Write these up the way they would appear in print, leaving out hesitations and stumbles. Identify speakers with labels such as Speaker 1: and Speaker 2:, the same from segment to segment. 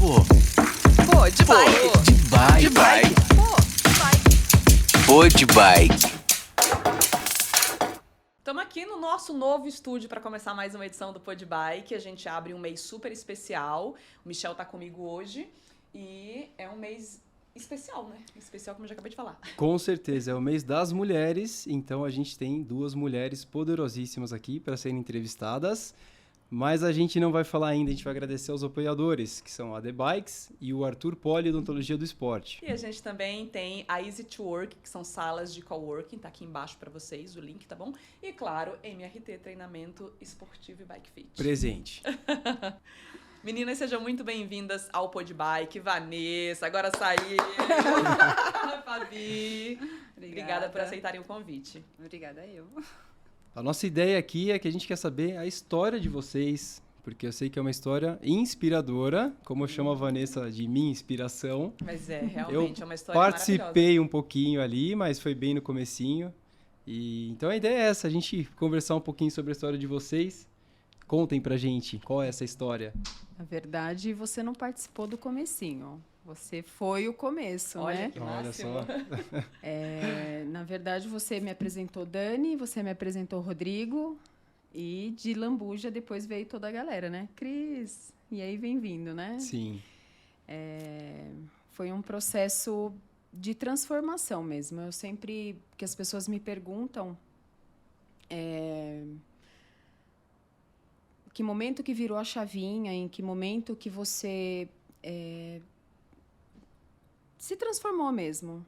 Speaker 1: Pod Bike.
Speaker 2: Estamos aqui no nosso novo estúdio para começar mais uma edição do Pod Bike. A gente abre um mês super especial. O Michel tá comigo hoje e é um mês especial, né? Especial, como eu já acabei de falar.
Speaker 3: Com certeza, é o mês das mulheres, então a gente tem duas mulheres poderosíssimas aqui para serem entrevistadas, mas a gente não vai falar ainda, a gente vai agradecer aos apoiadores, que são a The Bikes e o Arthur Poli, Odontologia do Esporte.
Speaker 2: E a gente também tem a Easy to Work, que são salas de coworking, tá aqui embaixo para vocês, o link, tá bom? E claro, MRT, treinamento esportivo e bike fit.
Speaker 3: Presente.
Speaker 2: Meninas, sejam muito bem-vindas ao Pod Bike. Vanessa, agora saiu. Fabi. Obrigada por aceitarem o convite.
Speaker 4: Obrigada eu.
Speaker 3: A nossa ideia aqui é que a gente quer saber a história de vocês, porque eu sei que é uma história inspiradora, como eu chamo a Vanessa de minha inspiração.
Speaker 2: Mas realmente é uma história
Speaker 3: Participei um pouquinho ali, mas foi bem no comecinho. Então a ideia é essa, a gente conversar um pouquinho sobre a história de vocês. Contem pra gente, qual é essa história?
Speaker 4: Na verdade, você não participou do comecinho. Você foi o começo,
Speaker 2: Olha,
Speaker 4: né?
Speaker 2: Que máximo.
Speaker 3: Olha só.
Speaker 4: Na verdade, você me apresentou Dani, você me apresentou Rodrigo e de Lambuja depois veio toda a galera, né? Cris, e aí vem vindo, né?
Speaker 3: Sim.
Speaker 4: Foi um processo de transformação mesmo. Eu sempre, que as pessoas me perguntam, que momento que virou a chavinha, em que momento que você se transformou mesmo.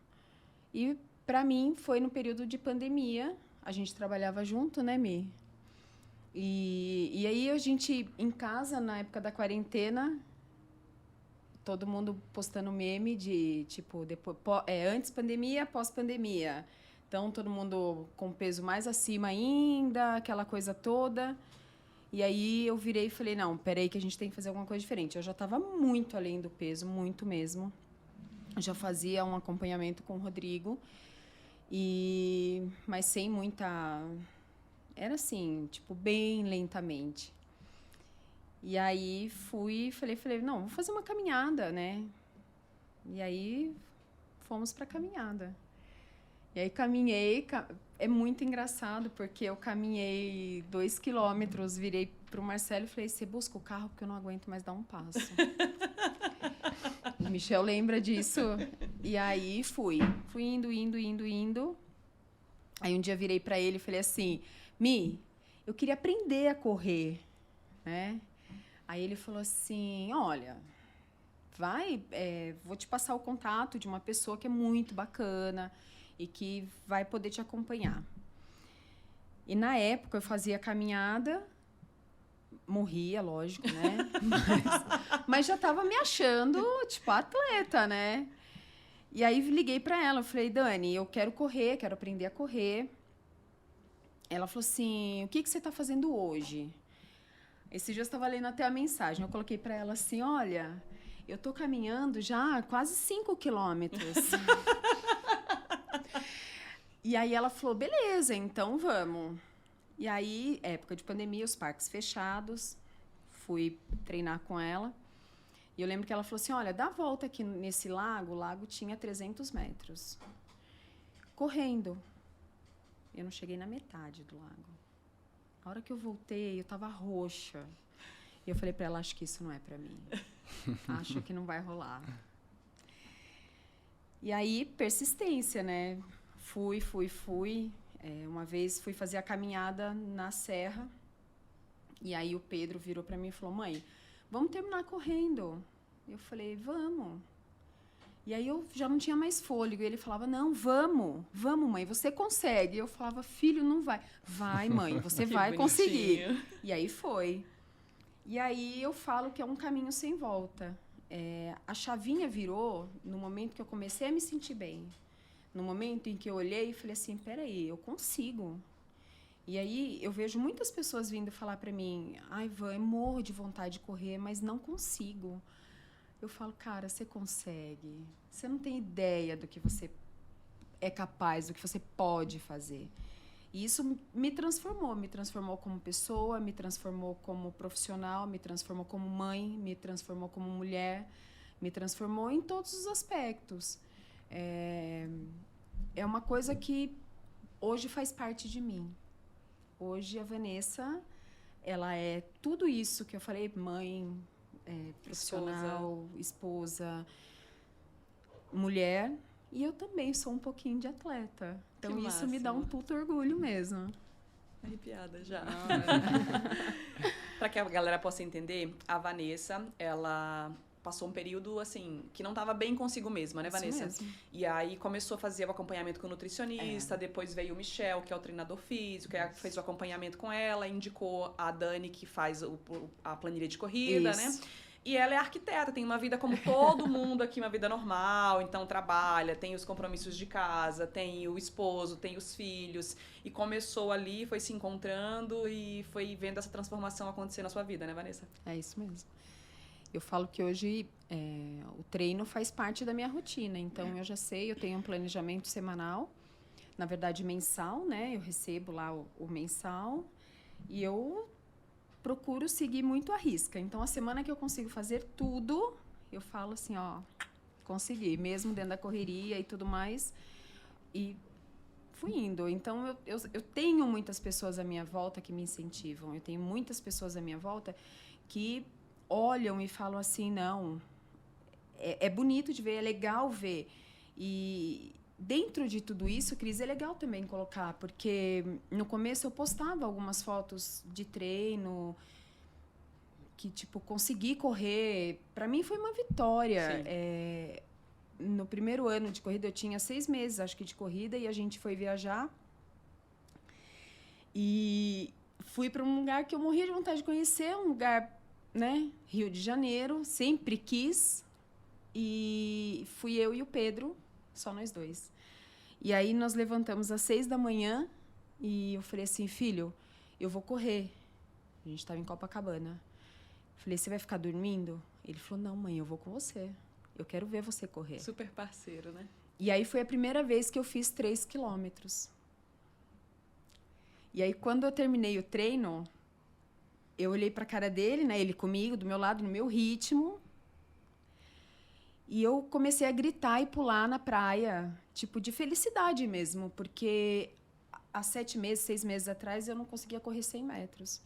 Speaker 4: E, para mim, foi no período de pandemia. A gente trabalhava junto, né, Mi? E aí, a gente, em casa, na época da quarentena, todo mundo postando meme de, tipo, depois, antes pandemia, pós-pandemia. Então, todo mundo com peso mais acima ainda, aquela coisa toda. E aí, eu virei e falei, não, peraí que a gente tem que fazer alguma coisa diferente. Eu já estava muito além do peso, muito mesmo. Eu já fazia um acompanhamento com o Rodrigo, mas sem muita... Era assim, tipo, bem lentamente. E aí, falei, não, vou fazer uma caminhada, né? E aí, fomos para a caminhada. E aí, caminhei... É muito engraçado, porque eu caminhei 2 quilômetros, virei para o Marcelo e falei, você busca o carro porque eu não aguento mais dar um passo. O Michel lembra disso. E aí fui indo. Aí um dia virei para ele e falei assim, Mi, eu queria aprender a correr, né? Aí ele falou assim, olha, vou te passar o contato de uma pessoa que é muito bacana e que vai poder te acompanhar. E na época eu fazia caminhada, morria, lógico, né? Mas já estava me achando, tipo, atleta, né? E aí liguei para ela, eu falei, Dani, eu quero correr, quero aprender a correr. Ela falou assim, o que você está fazendo hoje? Esse dia eu estava lendo até a mensagem, eu coloquei para ela assim, olha, eu estou caminhando já quase 5 quilômetros. E aí ela falou, beleza, então vamos. E aí, época de pandemia, os parques fechados, fui treinar com ela. E eu lembro que ela falou assim, olha, dá a volta aqui nesse lago, o lago tinha 300 metros. Correndo. Eu não cheguei na metade do lago. A hora que eu voltei, eu estava roxa. E eu falei para ela, acho que isso não é para mim. Acho que não vai rolar. E aí, persistência, né? Fui. Uma vez fui fazer a caminhada na serra. E aí o Pedro virou para mim e falou, mãe, vamos terminar correndo. Eu falei, vamos. E aí eu já não tinha mais fôlego. E ele falava, não, vamos, mãe, você consegue. E eu falava, filho, não vai. Vai, mãe, você vai conseguir. E aí foi. E aí eu falo que é um caminho sem volta. A chavinha virou no momento que eu comecei a me sentir bem. No momento em que eu olhei e falei assim, peraí, eu consigo. E aí eu vejo muitas pessoas vindo falar para mim, ai, Van, eu morro de vontade de correr, mas não consigo. Eu falo, cara, você consegue. Você não tem ideia do que você é capaz, do que você pode fazer. E isso me transformou como pessoa, me transformou como profissional, me transformou como mãe, me transformou como mulher, me transformou em todos os aspectos. É uma coisa que hoje faz parte de mim. Hoje a Vanessa, ela é tudo isso que eu falei, mãe, profissional, esposa, mulher, e eu também sou um pouquinho de atleta. Então
Speaker 2: Que
Speaker 4: isso me dá um
Speaker 2: máximo.
Speaker 4: puto orgulho mesmo.
Speaker 2: Arrepiada já. Para que a galera possa entender, a Vanessa, ela passou um período, assim, que não estava bem consigo mesma, né,
Speaker 4: Isso
Speaker 2: Vanessa?
Speaker 4: mesmo.
Speaker 2: E aí começou a fazer o acompanhamento com o nutricionista, depois veio o Michel, que é o treinador físico, que fez o acompanhamento com ela, indicou a Dani, que faz a planilha de corrida, né?
Speaker 4: Isso.
Speaker 2: E ela é arquiteta, tem uma vida como todo mundo aqui, uma vida normal, então trabalha, tem os compromissos de casa, tem o esposo, tem os filhos, e começou ali, foi se encontrando e foi vendo essa transformação acontecer na sua vida, né, Vanessa?
Speaker 4: É isso mesmo. Eu falo que hoje o treino faz parte da minha rotina, então eu já sei, eu tenho um planejamento semanal, na verdade mensal, né? Eu recebo lá o mensal e eu procuro seguir muito à risca. Então, a semana que eu consigo fazer tudo, eu falo assim, ó, consegui, mesmo dentro da correria e tudo mais, e fui indo. Então, eu tenho muitas pessoas à minha volta que me incentivam, eu tenho muitas pessoas à minha volta que olham e falam assim, não, é bonito de ver, é legal ver. E dentro de tudo isso, Cris, é legal também colocar, porque no começo eu postava algumas fotos de treino, que, tipo, consegui correr. Para mim foi uma vitória. No primeiro ano de corrida, eu tinha 6 meses, acho que, de corrida, e a gente foi viajar. E fui para um lugar que eu morria de vontade de conhecer, um lugar, né, Rio de Janeiro, sempre quis. E fui eu e o Pedro, só nós dois. E aí nós levantamos às 6 da manhã e eu falei assim, filho, eu vou correr. A gente estava em Copacabana. Falei, você vai ficar dormindo? Ele falou, não, mãe, eu vou com você. Eu quero ver você correr.
Speaker 2: Super parceiro, né?
Speaker 4: E aí foi a primeira vez que eu fiz 3 quilômetros. E aí quando eu terminei o treino, eu olhei para a cara dele, né, ele comigo, do meu lado, no meu ritmo. E eu comecei a gritar e pular na praia, tipo, de felicidade mesmo, porque há 7 meses, 6 meses atrás, eu não conseguia correr 100 metros.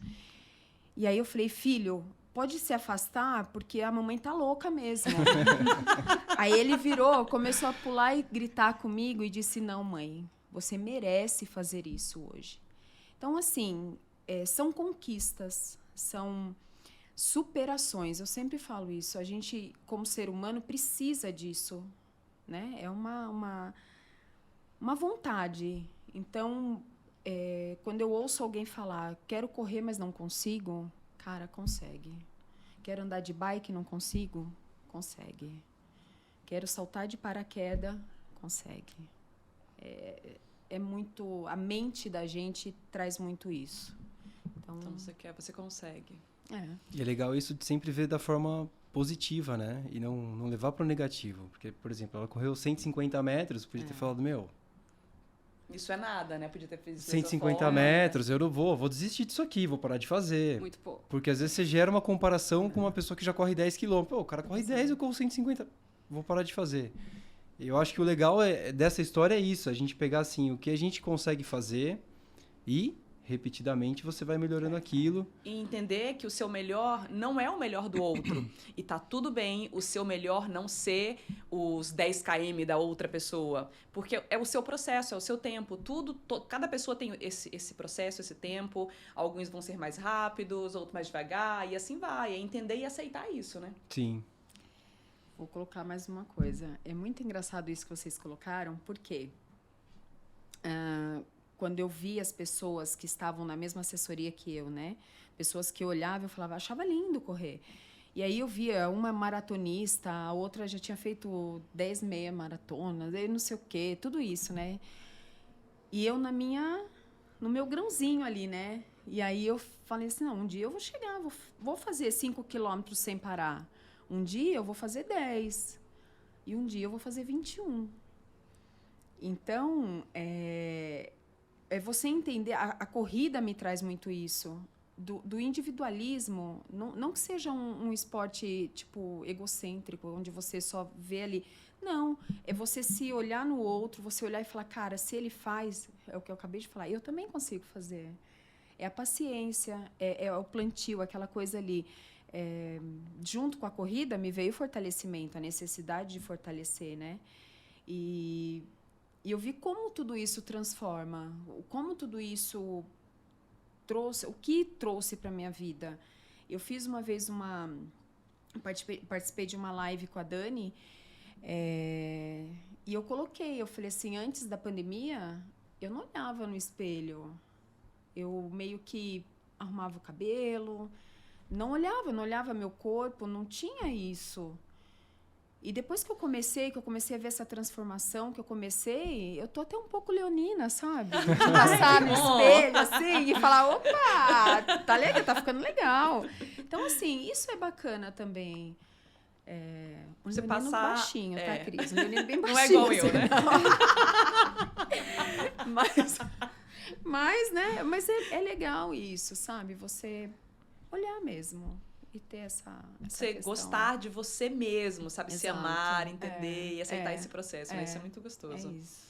Speaker 4: E aí eu falei, filho, pode se afastar, porque a mamãe tá louca mesmo. Aí ele virou, começou a pular e gritar comigo e disse, não, mãe, você merece fazer isso hoje. Então, assim, são conquistas, são superações. Eu sempre falo isso. A gente, como ser humano, precisa disso, né? É uma vontade. Então, quando eu ouço alguém falar, quero correr, mas não consigo, cara, consegue. Quero andar de bike, não consigo, consegue. Quero saltar de paraquedas, consegue. É muito... A mente da gente traz muito isso. Então
Speaker 2: você quer, você consegue.
Speaker 3: E é legal isso de sempre ver da forma positiva, né? E não levar para o negativo. Porque, por exemplo, ela correu 150 metros, podia ter falado, meu...
Speaker 2: Isso é nada, né? Podia ter feito isso
Speaker 3: 150 metros, eu não vou desistir disso aqui, vou parar de fazer.
Speaker 4: muito pouco.
Speaker 3: Porque às vezes você gera uma comparação com uma pessoa que já corre 10 km. Pô, o cara corre 10, eu corro 150. Vou parar de fazer. Eu acho que o legal dessa história é isso. A gente pegar, assim, o que a gente consegue fazer e... repetidamente você vai melhorando aquilo.
Speaker 2: E entender que o seu melhor não é o melhor do outro. E tá tudo bem o seu melhor não ser os 10 km da outra pessoa. Porque é o seu processo, é o seu tempo. Cada pessoa tem esse processo, esse tempo. Alguns vão ser mais rápidos, outros mais devagar. E assim vai. É entender e aceitar isso, né?
Speaker 3: Sim.
Speaker 4: Vou colocar mais uma coisa. É muito engraçado isso que vocês colocaram, porque... quando eu vi as pessoas que estavam na mesma assessoria que eu, né? Pessoas que olhavam, eu falava, achava lindo correr. E aí eu via uma maratonista, a outra já tinha feito 10 meia maratonas, eu não sei o quê, tudo isso, né? E eu no meu grãozinho ali, né? E aí eu falei assim, não, um dia eu vou chegar, vou fazer 5 quilômetros sem parar. Um dia eu vou fazer 10. E um dia eu vou fazer 21. Então, é você entender, a corrida me traz muito isso, do individualismo, não que seja um esporte, tipo, egocêntrico, onde você só vê ali. Não, é você se olhar no outro, você olhar e falar, cara, se ele faz, é o que eu acabei de falar, eu também consigo fazer. É a paciência, é o plantio, aquela coisa ali. Junto com a corrida, me veio o fortalecimento, a necessidade de fortalecer, né? E eu vi como tudo isso transforma, como tudo isso trouxe, o que trouxe para minha vida. Eu fiz uma vez participei de uma live com a Dani, e eu falei assim, antes da pandemia, eu não olhava no espelho. Eu meio que arrumava o cabelo, não olhava meu corpo, não tinha isso. E depois que eu comecei a ver essa transformação, eu tô até um pouco leonina, sabe? De passar no espelho, assim, e falar, opa, tá legal, tá ficando legal. Então, assim, isso é bacana também. Um
Speaker 2: Você
Speaker 4: leonino
Speaker 2: passar,
Speaker 4: baixinho, tá, Cris? Um leonino bem
Speaker 2: Não
Speaker 4: baixinho.
Speaker 2: é igual eu, né?
Speaker 4: Mas, né? Mas é legal isso, sabe? Você olhar mesmo. E ter essa
Speaker 2: Você
Speaker 4: questão.
Speaker 2: gostar de você mesmo, sabe? Se
Speaker 4: Exato.
Speaker 2: amar, entender e aceitar esse processo, né? Isso é muito gostoso.
Speaker 4: É isso.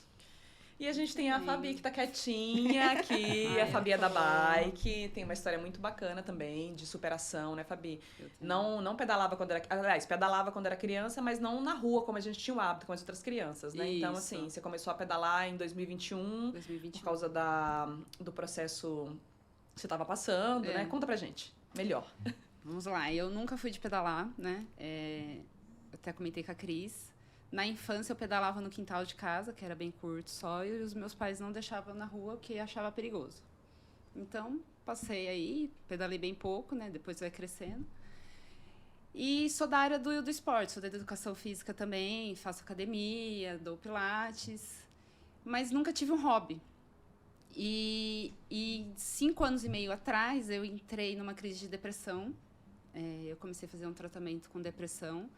Speaker 2: E a gente tem a Fabi, que tá quietinha aqui. A Fabi é da bike. Tem uma história muito bacana também, de superação, né, Fabi? Não pedalava quando era... Aliás, pedalava quando era criança, mas não na rua, como a gente tinha o hábito com as outras crianças, né? Então, assim, você começou a pedalar em 2021. Por causa do processo que você tava passando, né? Conta pra gente. Melhor.
Speaker 1: Vamos lá, eu nunca fui de pedalar, né? Eu até comentei com a Cris. Na infância eu pedalava no quintal de casa, que era bem curto só, e os meus pais não deixavam na rua, porque achava perigoso. Então, passei aí, pedalei bem pouco, né? Depois vai crescendo. E sou da área do esporte, sou da educação física também, faço academia, dou pilates, mas nunca tive um hobby. E 5 anos e meio atrás, eu entrei numa crise de depressão. Eu comecei a fazer um tratamento com depressão.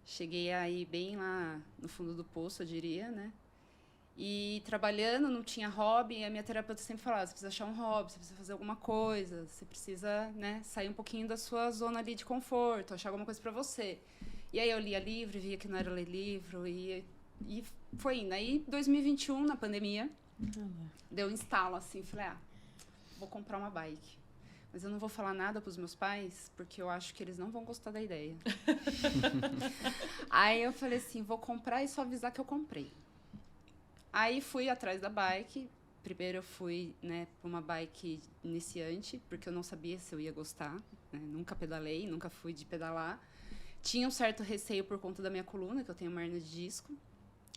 Speaker 1: Cheguei aí bem lá no fundo do poço, eu diria, né? E trabalhando, não tinha hobby. E a minha terapeuta sempre falava, você precisa achar um hobby, você precisa fazer alguma coisa. Você precisa, né, sair um pouquinho da sua zona ali de conforto, achar alguma coisa para você. E aí eu lia livro, via que não era ler livro. E foi indo. Aí, 2021, na pandemia, deu um instalo, assim. Falei, vou comprar uma bike. Mas eu não vou falar nada para os meus pais, porque eu acho que eles não vão gostar da ideia. Aí eu falei assim, vou comprar e só avisar que eu comprei. Aí fui atrás da bike. Primeiro eu fui, né, para uma bike iniciante, porque eu não sabia se eu ia gostar. Né? Nunca pedalei, nunca fui de pedalar. Tinha um certo receio por conta da minha coluna, que eu tenho uma hernia de disco.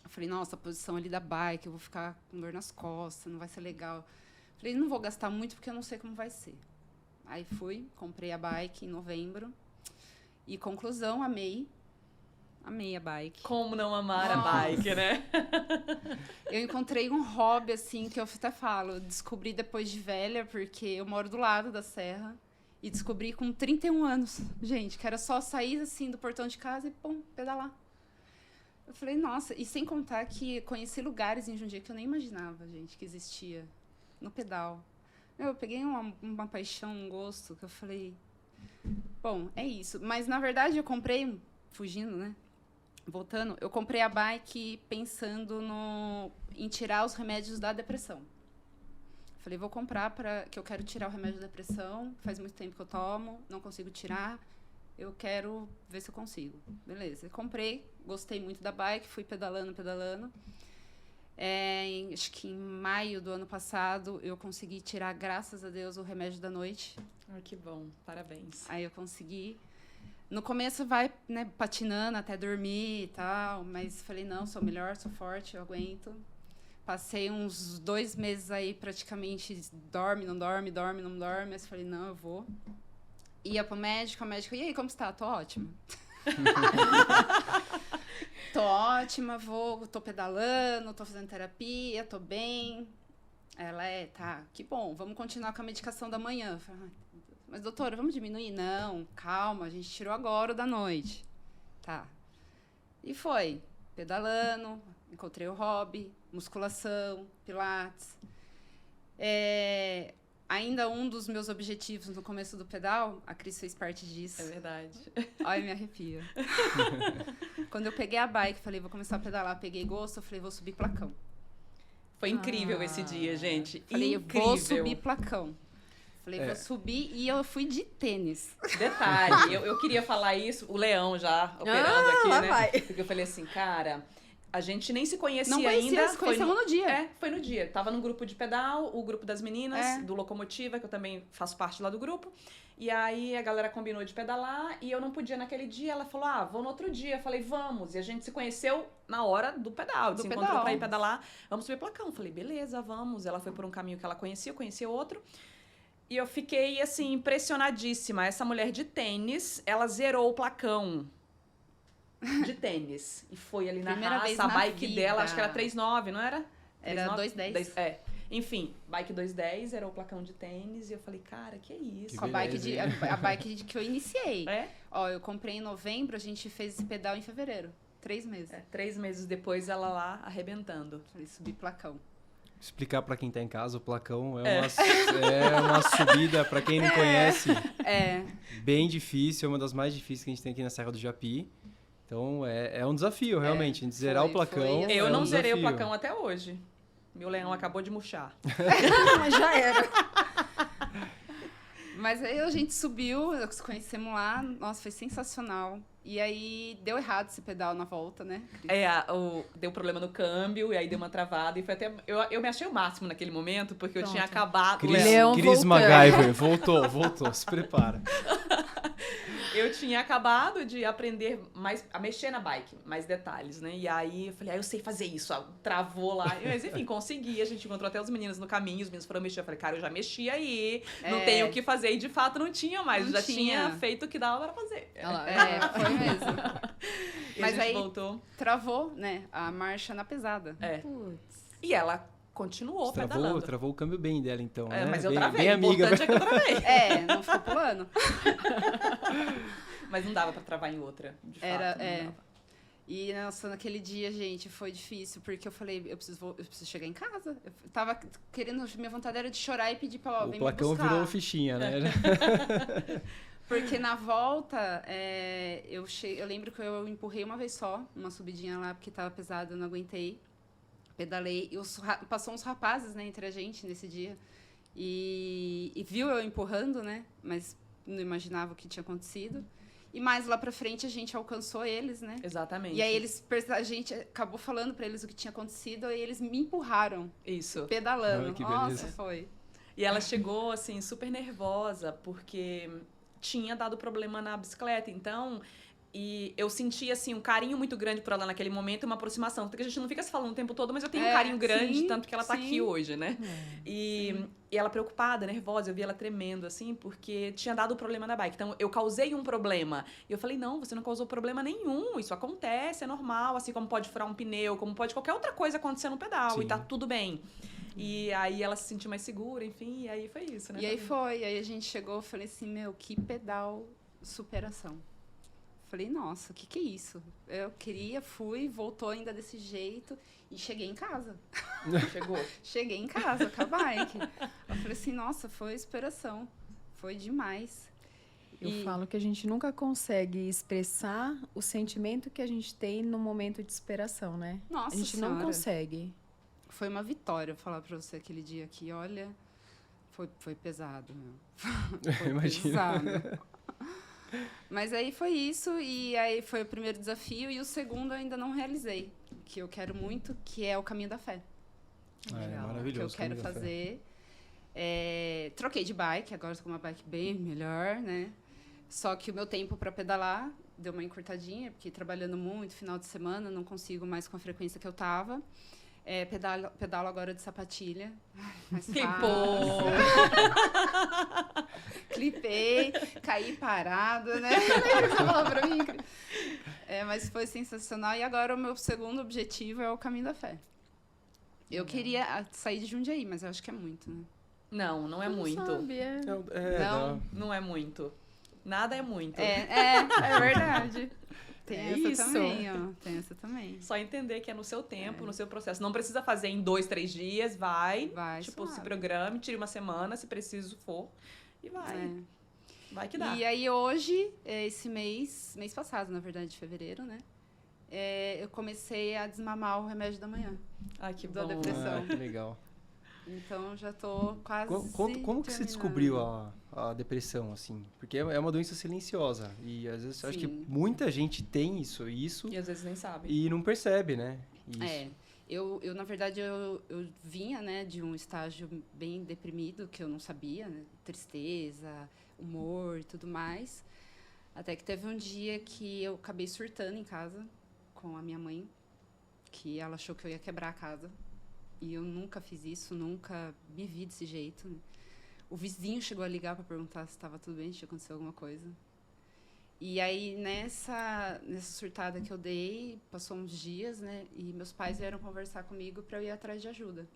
Speaker 1: Eu falei, nossa, a posição ali da bike, eu vou ficar com dor nas costas, não vai ser legal. Falei, não vou gastar muito, porque eu não sei como vai ser. Aí fui, comprei a bike em novembro. E conclusão, amei. Amei a bike.
Speaker 2: Como não amar a bike, né?
Speaker 1: Eu encontrei um hobby, assim, que eu até falo. Descobri depois de velha, porque eu moro do lado da serra. E descobri com 31 anos, gente, que era só sair, assim, do portão de casa e, pum, pedalar. Eu falei, nossa, e sem contar que conheci lugares em Jundiaí que eu nem imaginava, gente, que existia no pedal. Eu peguei uma paixão, um gosto, que eu falei, bom, é isso. Mas, na verdade, eu comprei, fugindo, né? Voltando, eu comprei a bike pensando em tirar os remédios da depressão. Falei, vou comprar que eu quero tirar o remédio da depressão, faz muito tempo que eu tomo, não consigo tirar, eu quero ver se eu consigo. Beleza, eu comprei, gostei muito da bike, fui pedalando. Acho que em maio do ano passado, eu consegui tirar, graças a Deus, o remédio da noite.
Speaker 2: Que bom, parabéns.
Speaker 1: Aí eu consegui. No começo vai, né, patinando até dormir e tal, mas falei, não, sou melhor, sou forte, eu aguento. Passei uns 2 meses aí praticamente, dorme, não dorme, mas falei, não, eu vou. Ia pro médico, o médico, e aí, como está? Tô ótima. Tô ótima, tô pedalando, tô fazendo terapia, tô bem. Ela tá, que bom, vamos continuar com a medicação da manhã. Eu falei, mas doutora, vamos diminuir? Não, calma, a gente tirou agora o da noite. Tá. E foi, pedalando, encontrei o hobby, musculação, pilates. Ainda um dos meus objetivos no começo do pedal, a Cris fez parte disso.
Speaker 2: É verdade.
Speaker 1: Ai, me arrepia. Quando eu peguei a bike, falei, vou começar a pedalar, peguei gosto, eu falei, vou subir placão.
Speaker 2: Foi incrível esse dia, gente.
Speaker 1: Falei,
Speaker 2: incrível.
Speaker 1: vou subir placão. Falei, vou subir e eu fui de tênis.
Speaker 2: Detalhe, eu queria falar isso, o Leão já operando aqui,
Speaker 4: lá
Speaker 2: né?
Speaker 4: vai.
Speaker 2: Porque eu falei assim, cara, a gente nem se conhecia
Speaker 1: Não conhecia,
Speaker 2: ainda.
Speaker 1: se conhecemos no dia.
Speaker 2: Foi no dia. Tava num grupo de pedal, o grupo das meninas, do Locomotiva, que eu também faço parte lá do grupo. E aí a galera combinou de pedalar e eu não podia naquele dia. Ela falou, vou no outro dia. Eu falei, vamos. E a gente se conheceu na hora do pedal. Se encontrou pra ir pedalar. Vamos subir placão. Eu falei, beleza, vamos. Ela foi por um caminho que ela conhecia, eu conhecia outro. E eu fiquei, assim, impressionadíssima. Essa mulher de tênis, ela zerou o placão de tênis. E foi ali na
Speaker 1: Primeira vez
Speaker 2: raça, a
Speaker 1: na
Speaker 2: bike
Speaker 1: vida.
Speaker 2: dela, acho que era 3,9, não era?
Speaker 1: Era 2,10.
Speaker 2: Enfim, bike 2,10, zerou o placão de tênis. E eu falei, cara, que isso?
Speaker 1: Com a bike que eu iniciei.
Speaker 2: É?
Speaker 1: Ó, eu comprei em novembro, a gente fez esse pedal em fevereiro. 3 meses.
Speaker 2: 3 meses depois, ela lá arrebentando.
Speaker 1: Falei, subir placão.
Speaker 3: Explicar pra quem tá em casa, o placão é uma subida, pra quem não conhece, bem difícil, é uma das mais difíceis que a gente tem aqui na Serra do Japi. Então, é um desafio, realmente, a gente zerar o placão.
Speaker 1: Foi,
Speaker 2: eu não zerei o
Speaker 3: desafio.
Speaker 2: placão até hoje. Meu leão acabou de murchar.
Speaker 4: Mas já era.
Speaker 1: Mas aí a gente subiu, nos conhecemos lá, nossa, foi sensacional. E aí deu errado esse pedal na volta, né, Cris?
Speaker 2: Deu problema no câmbio, e aí deu uma travada, e foi até... Eu me achei o máximo naquele momento, porque eu
Speaker 4: Pronto.
Speaker 2: tinha acabado...
Speaker 4: Leão
Speaker 3: Cris
Speaker 4: voltando.
Speaker 3: MacGyver, voltou, se prepara.
Speaker 2: Eu tinha acabado de aprender a mexer na bike, mais detalhes, né? E aí eu falei, eu sei fazer isso, travou lá. Mas enfim, consegui, a gente encontrou até os meninos no caminho, os meninos foram mexer. Eu falei, cara, eu já mexi aí, não tenho o que fazer. E de fato não tinha mais,
Speaker 1: Não
Speaker 2: já
Speaker 1: tinha.
Speaker 2: tinha feito o que dava para fazer.
Speaker 1: Foi mesmo.
Speaker 2: E
Speaker 1: Mas
Speaker 2: a gente
Speaker 1: aí
Speaker 2: voltou.
Speaker 1: travou, né, a marcha na pesada.
Speaker 4: Putz.
Speaker 2: E ela continuou pedalando.
Speaker 3: Travou o câmbio bem dela, então, né?
Speaker 2: Mas eu
Speaker 3: bem,
Speaker 2: travei,
Speaker 3: bem
Speaker 2: o
Speaker 3: amiga.
Speaker 2: importante é que eu travei.
Speaker 1: Não ficou pulando.
Speaker 2: Mas não dava pra travar em outra, de fato. Não dava.
Speaker 1: E, nossa, naquele dia, gente, foi difícil, porque eu falei, eu preciso chegar em casa. Eu tava querendo, minha vontade era de chorar e pedir pra
Speaker 3: O
Speaker 1: vem me
Speaker 3: placão
Speaker 1: buscar.
Speaker 3: virou fichinha, né?
Speaker 1: Porque na volta, eu lembro que eu empurrei uma vez só, uma subidinha lá, porque tava pesado, eu não aguentei. Pedalei, e passou uns rapazes, né, entre a gente nesse dia. E viu eu empurrando, né, mas não imaginava o que tinha acontecido. E mais lá pra frente a gente alcançou eles, né?
Speaker 2: Exatamente.
Speaker 1: E aí a gente acabou falando pra eles o que tinha acontecido e eles me empurraram,
Speaker 2: Isso.
Speaker 1: pedalando.
Speaker 3: Ah, que
Speaker 1: Nossa,
Speaker 3: beleza.
Speaker 1: foi.
Speaker 2: E ela chegou, assim, super nervosa, porque tinha dado problema na bicicleta. Então, e eu senti, assim, um carinho muito grande por ela naquele momento, uma aproximação. Porque a gente não fica se falando o tempo todo, mas eu tenho um carinho grande,
Speaker 1: sim,
Speaker 2: tanto que ela tá
Speaker 1: sim.
Speaker 2: aqui hoje, né? E ela preocupada, nervosa, eu vi ela tremendo, assim, porque tinha dado problema na bike. Então, eu causei um problema. E eu falei, não, você não causou problema nenhum. Isso acontece, é normal. Assim como pode furar um pneu, como pode qualquer outra coisa acontecer no pedal.
Speaker 3: Sim.
Speaker 2: E tá tudo bem. E aí ela se sentiu mais segura, enfim. E aí foi isso, né?
Speaker 1: E aí foi. Aí a gente chegou, eu falei assim, meu, que pedal superação. Falei, nossa, o que é isso? Eu queria, fui, voltou ainda desse jeito e cheguei em casa.
Speaker 2: Chegou.
Speaker 1: Cheguei em casa com a bike. Eu falei assim, nossa, foi superação. Foi demais.
Speaker 4: Eu falo que a gente nunca consegue expressar o sentimento que a gente tem no momento de superação, né?
Speaker 1: Nossa
Speaker 4: A gente
Speaker 1: Senhora.
Speaker 4: não consegue.
Speaker 1: Foi uma vitória falar pra você aquele dia aqui. Olha, foi pesado, meu. Foi
Speaker 3: Imagino.
Speaker 1: pesado. Mas aí foi isso, e aí foi o primeiro desafio, e o segundo eu ainda não realizei, que eu quero muito, que é o Caminho da Fé.
Speaker 3: É maravilhoso.
Speaker 1: Que eu quero
Speaker 3: Caminho da Fé.
Speaker 1: fazer. Troquei de bike, agora estou com uma bike bem melhor, né? Só que o meu tempo para pedalar deu uma encurtadinha, porque trabalhando muito, final de semana, não consigo mais com a frequência que eu tava. Pedalo agora de sapatilha. Mais
Speaker 2: Clipou!
Speaker 1: Clipei, caí parada, né? Lembra que você falou pra mim? Mas foi sensacional. E agora o meu segundo objetivo é o Caminho da Fé. Eu queria sair de Jundiaí, mas eu acho que é muito, né?
Speaker 2: Não é muito.
Speaker 4: Sabe,
Speaker 1: Não.
Speaker 2: Não é muito. Nada é muito.
Speaker 1: É verdade. Tem
Speaker 2: É
Speaker 1: essa
Speaker 2: isso.
Speaker 4: isso.
Speaker 1: também, ó. Tem essa também.
Speaker 2: Só entender que é no seu tempo, no seu processo. Não precisa fazer em 2, 3 dias, vai.
Speaker 1: Vai,
Speaker 2: Tipo, se
Speaker 1: suave.
Speaker 2: programe, tire uma semana, se preciso for. E vai.
Speaker 1: É.
Speaker 2: Vai que dá.
Speaker 1: E aí hoje, esse mês passado, na verdade, de fevereiro, né? Eu comecei a desmamar o remédio da manhã.
Speaker 2: Ai, que
Speaker 1: Da
Speaker 2: bom.
Speaker 1: depressão.
Speaker 3: Que legal.
Speaker 1: Então já tô quase.
Speaker 3: Como que você
Speaker 1: terminando.
Speaker 3: descobriu a depressão, assim? Porque é uma doença silenciosa. E às vezes eu acho que
Speaker 1: Sim.
Speaker 3: muita gente tem isso
Speaker 2: E às vezes nem sabe.
Speaker 3: e não percebe, né? Isso.
Speaker 1: Eu na verdade, eu vinha, né, de um estágio bem deprimido, que eu não sabia, né? Tristeza, humor e tudo mais. Até que teve um dia que eu acabei surtando em casa com a minha mãe, que ela achou que eu ia quebrar a casa. E eu nunca fiz isso, nunca me vi desse jeito, né? O vizinho chegou a ligar para perguntar se estava tudo bem, se tinha acontecido alguma coisa. E aí, nessa surtada que eu dei, passou uns dias, né? E meus pais vieram conversar comigo para eu ir atrás de ajuda.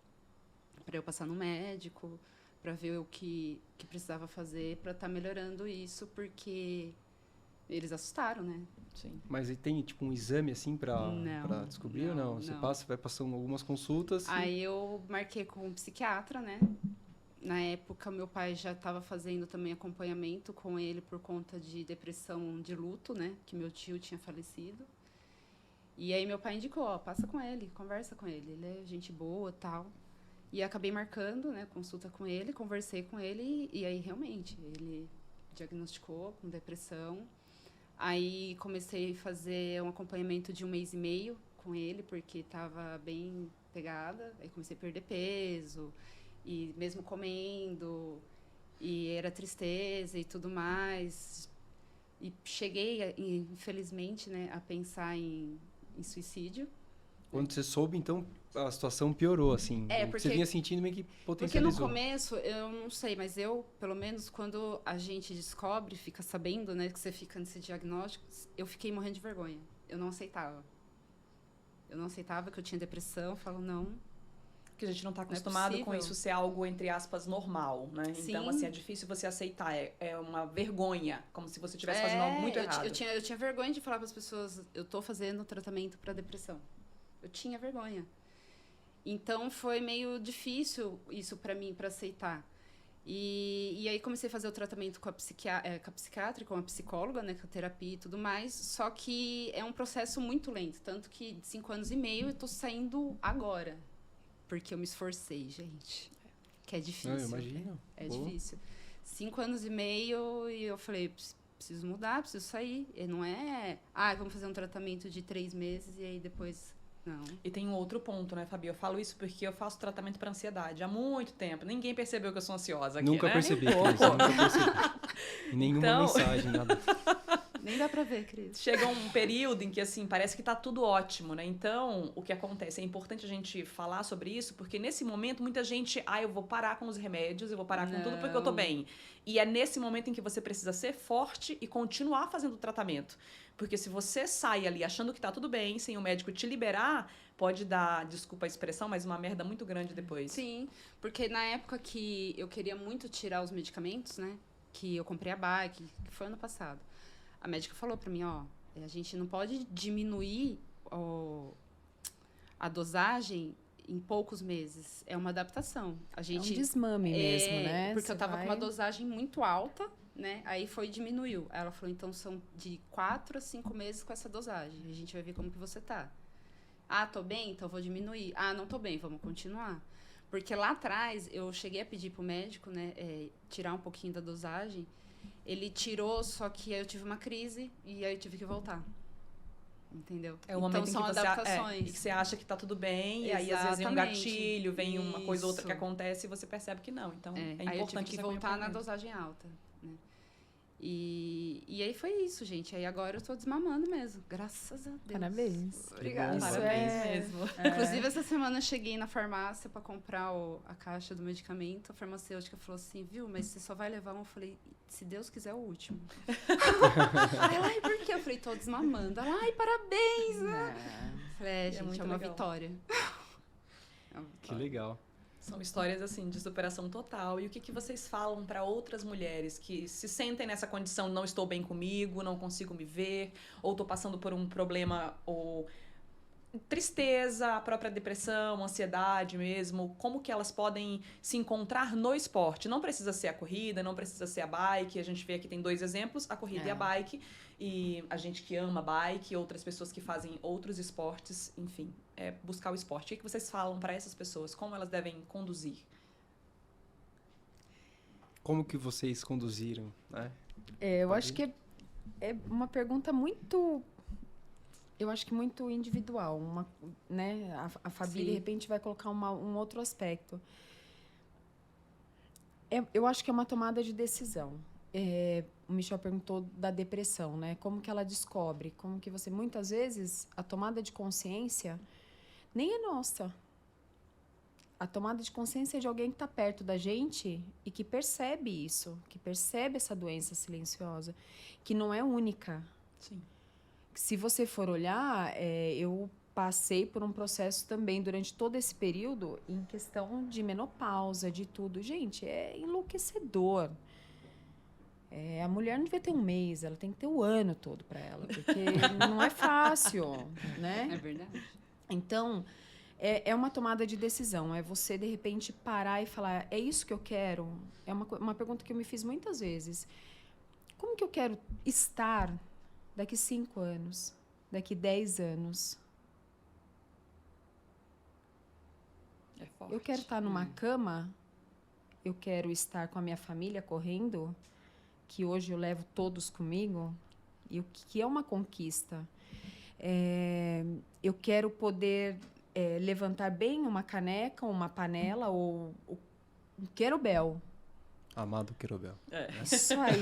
Speaker 1: Para eu passar no médico, para ver o que precisava fazer para estar melhorando isso, porque eles assustaram, né?
Speaker 2: Sim.
Speaker 3: Mas e tem, tipo, um exame, assim, pra
Speaker 1: Não,
Speaker 3: descobrir ou não? Você
Speaker 1: não.
Speaker 3: vai passando algumas consultas
Speaker 1: Aí eu marquei com um psiquiatra, né? Na época, meu pai já estava fazendo também acompanhamento com ele por conta de depressão de luto, né? Que meu tio tinha falecido. E aí meu pai indicou, ó, passa com ele, conversa com ele. Ele é gente boa e tal. E acabei marcando, né? Consulta com ele, conversei com ele. E aí, realmente, ele diagnosticou com depressão. Aí comecei a fazer um acompanhamento de 1 mês e meio com ele, porque estava bem pegada. Aí comecei a perder peso. E mesmo comendo, e era tristeza e tudo mais. E cheguei, infelizmente, né, a pensar em suicídio.
Speaker 3: Quando você soube, então, a situação piorou, assim. O que
Speaker 1: porque-
Speaker 3: você vinha sentindo meio que
Speaker 1: Porque no
Speaker 3: potencializou.
Speaker 1: começo, eu não sei, mas eu, pelo menos, quando a gente descobre, fica sabendo, né, que você fica nesse diagnóstico, eu fiquei morrendo de vergonha. Eu não aceitava. Eu não aceitava que eu tinha depressão, eu falo, não.
Speaker 2: Porque a gente não tá
Speaker 1: é
Speaker 2: acostumado com
Speaker 1: possível.
Speaker 2: isso ser algo, entre aspas, normal, né? Então,
Speaker 1: Sim.
Speaker 2: assim, é difícil você aceitar. É uma vergonha, como se você estivesse fazendo algo muito errado.
Speaker 1: Eu tinha vergonha de falar para as pessoas, eu tô fazendo tratamento para depressão. Eu tinha vergonha. Então foi meio difícil isso para mim, para aceitar. E aí comecei a fazer o tratamento com a psiquiatra, com a psicóloga, né, com a terapia e tudo mais. Só que é um processo muito lento, tanto que de 5 anos e meio eu tô saindo agora, porque eu me esforcei, gente. Que é difícil.
Speaker 3: Não, eu imagino.
Speaker 1: É
Speaker 3: Pô.
Speaker 1: difícil. 5 anos e meio e eu falei, preciso mudar, preciso sair. E não é, vamos fazer um tratamento de 3 meses e aí depois, não.
Speaker 2: E tem um outro ponto, né, Fabi? Eu falo isso porque eu faço tratamento para ansiedade há muito tempo. Ninguém percebeu que eu sou ansiosa aqui,
Speaker 3: Nunca
Speaker 2: né?
Speaker 3: percebi,
Speaker 2: Nem
Speaker 3: Cris,
Speaker 2: pouco.
Speaker 3: nunca percebi. Em nenhuma
Speaker 2: Então-
Speaker 3: mensagem, nada.
Speaker 1: Nem dá pra ver, Cris.
Speaker 2: Chega um período em que, assim, parece que tá tudo ótimo, né? Então, o que acontece? É importante a gente falar sobre isso, porque nesse momento, muita gente... eu vou parar com os remédios, eu vou parar com tudo porque eu tô
Speaker 1: Não.
Speaker 2: bem. E é nesse momento em que você precisa ser forte e continuar fazendo o tratamento. Porque se você sai ali achando que tá tudo bem, sem o médico te liberar, pode dar, desculpa a expressão, mas uma merda muito grande depois.
Speaker 1: Sim, porque na época que eu queria muito tirar os medicamentos, né? Que eu comprei a bike, que foi ano passado. A médica falou pra mim, ó, a gente não pode diminuir a dosagem em poucos meses. É uma adaptação. A gente
Speaker 4: É um desmame mesmo, né?
Speaker 1: Porque
Speaker 4: Você
Speaker 1: eu tava
Speaker 4: vai-
Speaker 1: com uma dosagem muito alta, né? Aí diminuiu. Aí ela falou, então são de 4 a 5 meses com essa dosagem. A gente vai ver como que você tá. Tô bem? Então vou diminuir. Não tô bem, vamos continuar. Porque lá atrás, eu cheguei a pedir pro médico, né, tirar um pouquinho da dosagem. Ele tirou, só que aí eu tive uma crise e aí eu tive que voltar. Entendeu?
Speaker 2: É o momento
Speaker 1: então,
Speaker 2: em
Speaker 1: são
Speaker 2: que
Speaker 1: adaptações.
Speaker 2: e que você acha que tá tudo bem, e aí às vezes vem um
Speaker 1: Exatamente.
Speaker 2: gatilho, vem uma coisa ou outra que
Speaker 1: Isso.
Speaker 2: acontece e você percebe que não. Então, é
Speaker 1: Aí eu tive
Speaker 2: importante
Speaker 1: que
Speaker 2: esse
Speaker 1: voltar na
Speaker 2: acompanhamento.
Speaker 1: dosagem alta, né? E aí foi isso, gente. Aí agora eu tô desmamando mesmo. Graças a Deus.
Speaker 4: Parabéns.
Speaker 1: Obrigada.
Speaker 3: Isso
Speaker 2: Parabéns
Speaker 4: é-
Speaker 2: mesmo.
Speaker 1: Inclusive, essa semana eu cheguei na farmácia pra comprar a caixa do medicamento. A farmacêutica falou assim, viu, mas você só vai levar um? Eu falei, se Deus quiser, o último. Ai, por quê? Eu falei, tô desmamando. Ela, ai, parabéns, né? Eu falei, gente,
Speaker 2: muito
Speaker 1: é uma
Speaker 2: legal.
Speaker 1: vitória. É uma
Speaker 3: Que
Speaker 1: vitória.
Speaker 3: legal.
Speaker 2: São histórias, assim, de superação total. E o que vocês falam para outras mulheres que se sentem nessa condição, não estou bem comigo, não consigo me ver, ou estou passando por um problema, ou tristeza, a própria depressão, ansiedade mesmo, como que elas podem se encontrar no esporte? Não precisa ser a corrida, não precisa ser a bike, a gente vê aqui tem 2 exemplos, a corrida e a bike, e a gente que ama bike, outras pessoas que fazem outros esportes, enfim, buscar o esporte. O que vocês falam para essas pessoas? Como elas devem conduzir?
Speaker 3: Como que vocês conduziram, né?
Speaker 4: Eu acho que é uma pergunta muito... Eu acho que muito individual, né? A Fabi,
Speaker 1: Sim.
Speaker 4: de repente, vai colocar um outro aspecto. Eu acho que é uma tomada de decisão. O Michel perguntou da depressão, né? Como que ela descobre? Como que você... Muitas vezes, a tomada de consciência nem é nossa. A tomada de consciência é de alguém que está perto da gente e que percebe isso, que percebe essa doença silenciosa, que não é única.
Speaker 2: Sim.
Speaker 4: Se você for olhar, eu passei por um processo também durante todo esse período em questão de menopausa, de tudo. Gente, é enlouquecedor. A mulher não devia ter 1 mês, ela tem que ter o ano todo para ela, porque não é fácil, né?
Speaker 1: É verdade.
Speaker 4: Então, é uma tomada de decisão. É você, de repente, parar e falar, é isso que eu quero? É uma pergunta que eu me fiz muitas vezes. Como que eu quero estar daqui 5 anos, daqui 10 anos?
Speaker 2: É forte.
Speaker 4: Eu quero estar numa cama, eu quero estar com a minha família correndo, que hoje eu levo todos comigo, e o que é uma conquista. Eu quero poder levantar bem uma caneca, uma panela ou um querobel.
Speaker 3: Amado Querobel.
Speaker 4: Isso aí.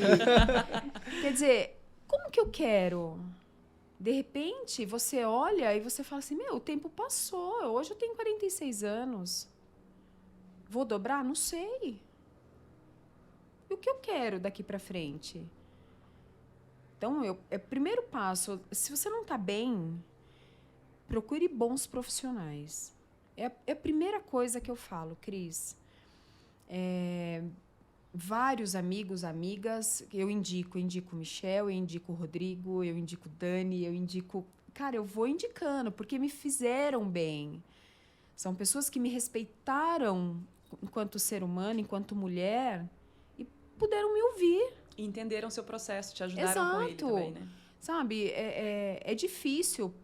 Speaker 4: Quer dizer, como que eu quero? De repente, você olha e você fala assim, o tempo passou, hoje eu tenho 46 anos. Vou dobrar? Não sei. E o que eu quero daqui para frente? Então, primeiro passo, se você não está bem, procure bons profissionais. É a primeira coisa que eu falo, Cris. Vários amigos, amigas, eu indico o Michel, eu indico o Rodrigo, eu indico o Dani, eu indico... Cara, eu vou indicando, porque me fizeram bem. São pessoas que me respeitaram enquanto ser humano, enquanto mulher, e puderam me ouvir.
Speaker 2: E entenderam o seu processo, te ajudaram com ele também, né?
Speaker 4: Sabe, é difícil.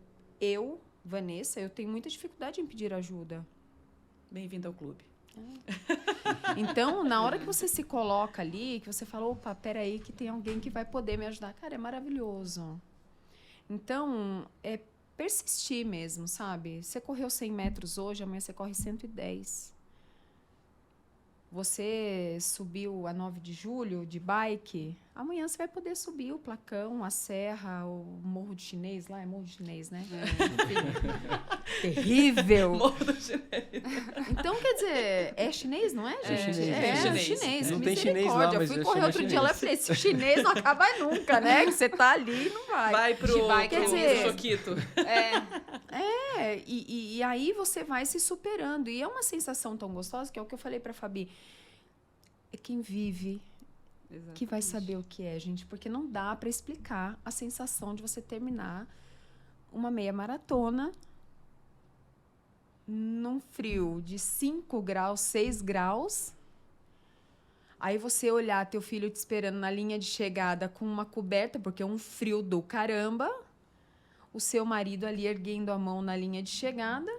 Speaker 4: Eu, Vanessa, eu tenho muita dificuldade em pedir ajuda.
Speaker 2: Bem-vindo ao clube.
Speaker 4: Então, na hora que você se coloca ali, que você fala, opa, peraí, que tem alguém que vai poder me ajudar. Cara, é maravilhoso. Então, é persistir mesmo, sabe? Você correu 100 metros hoje, amanhã você corre 110. Você subiu a 9 de julho de bike, amanhã você vai poder subir o Placão, a Serra, o Morro de Chinês, lá é Morro de Chinês, né? Terrível!
Speaker 2: Morro do Chinês.
Speaker 4: Então, quer dizer, é chinês, não é, gente?
Speaker 3: É
Speaker 4: chinês.
Speaker 3: Não tem chinês lá,
Speaker 4: Misericórdia.
Speaker 3: mas
Speaker 4: Eu fui
Speaker 3: já
Speaker 4: correr
Speaker 3: chama
Speaker 4: outro dia lá e
Speaker 3: chinês.
Speaker 4: falei, esse chinês não acaba nunca, né? Que você tá ali e não vai.
Speaker 2: Vai pro
Speaker 1: Quer
Speaker 4: dizer-
Speaker 2: Choquito.
Speaker 4: E aí você vai se superando. E é uma sensação tão gostosa, que é o que eu falei pra Fabi. É quem vive que vai saber o que é, gente. Porque não dá pra explicar a sensação de você terminar uma meia maratona num frio de 5 graus, 6 graus. Aí você olhar teu filho te esperando na linha de chegada com uma coberta, porque é um frio do caramba. O seu marido ali erguendo a mão na linha de chegada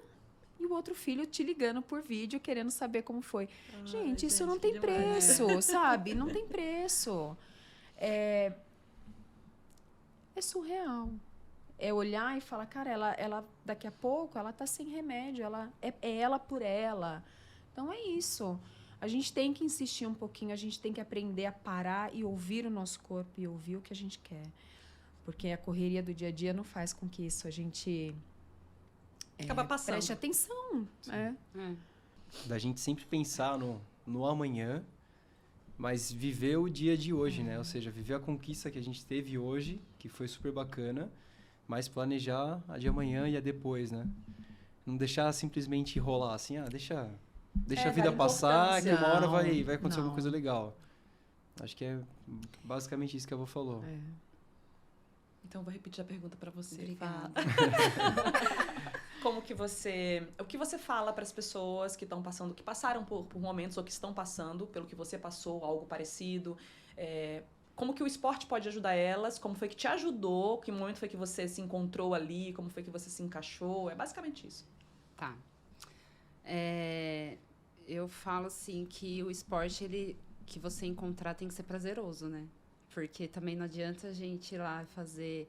Speaker 4: e o outro filho te ligando por vídeo, querendo saber como foi. Gente, isso não tem preço, sabe? Não tem preço. É surreal. É olhar e falar, cara, ela daqui a pouco, ela tá sem remédio, é ela por ela. Então, é isso. A gente tem que insistir um pouquinho, a gente tem que aprender a parar e ouvir o nosso corpo e ouvir o que a gente quer. Porque a correria do dia a dia não faz com que isso a gente
Speaker 2: Acaba passando.
Speaker 4: preste atenção.
Speaker 3: Da gente sempre pensar no amanhã, mas viver o dia de hoje, né? Ou seja, viver a conquista que a gente teve hoje, que foi super bacana, mas planejar a de amanhã e a depois, né? Não deixar simplesmente rolar assim, deixa deixa a
Speaker 2: dar
Speaker 3: vida passar, que uma hora
Speaker 4: Não,
Speaker 3: vai acontecer alguma
Speaker 4: não.
Speaker 3: coisa legal. Acho que é basicamente isso que a avó falou.
Speaker 4: É.
Speaker 2: Então, eu vou repetir a pergunta para você.
Speaker 1: Obrigada.
Speaker 2: O que você fala para as pessoas que estão passando, que passaram por momentos ou que estão passando pelo que você passou, algo parecido? Como que o esporte pode ajudar elas? Como foi que te ajudou? Que momento foi que você se encontrou ali? Como foi que você se encaixou? É basicamente isso.
Speaker 1: Tá. Eu falo assim que o esporte, que você encontrar tem que ser prazeroso, né? Porque também não adianta a gente ir lá fazer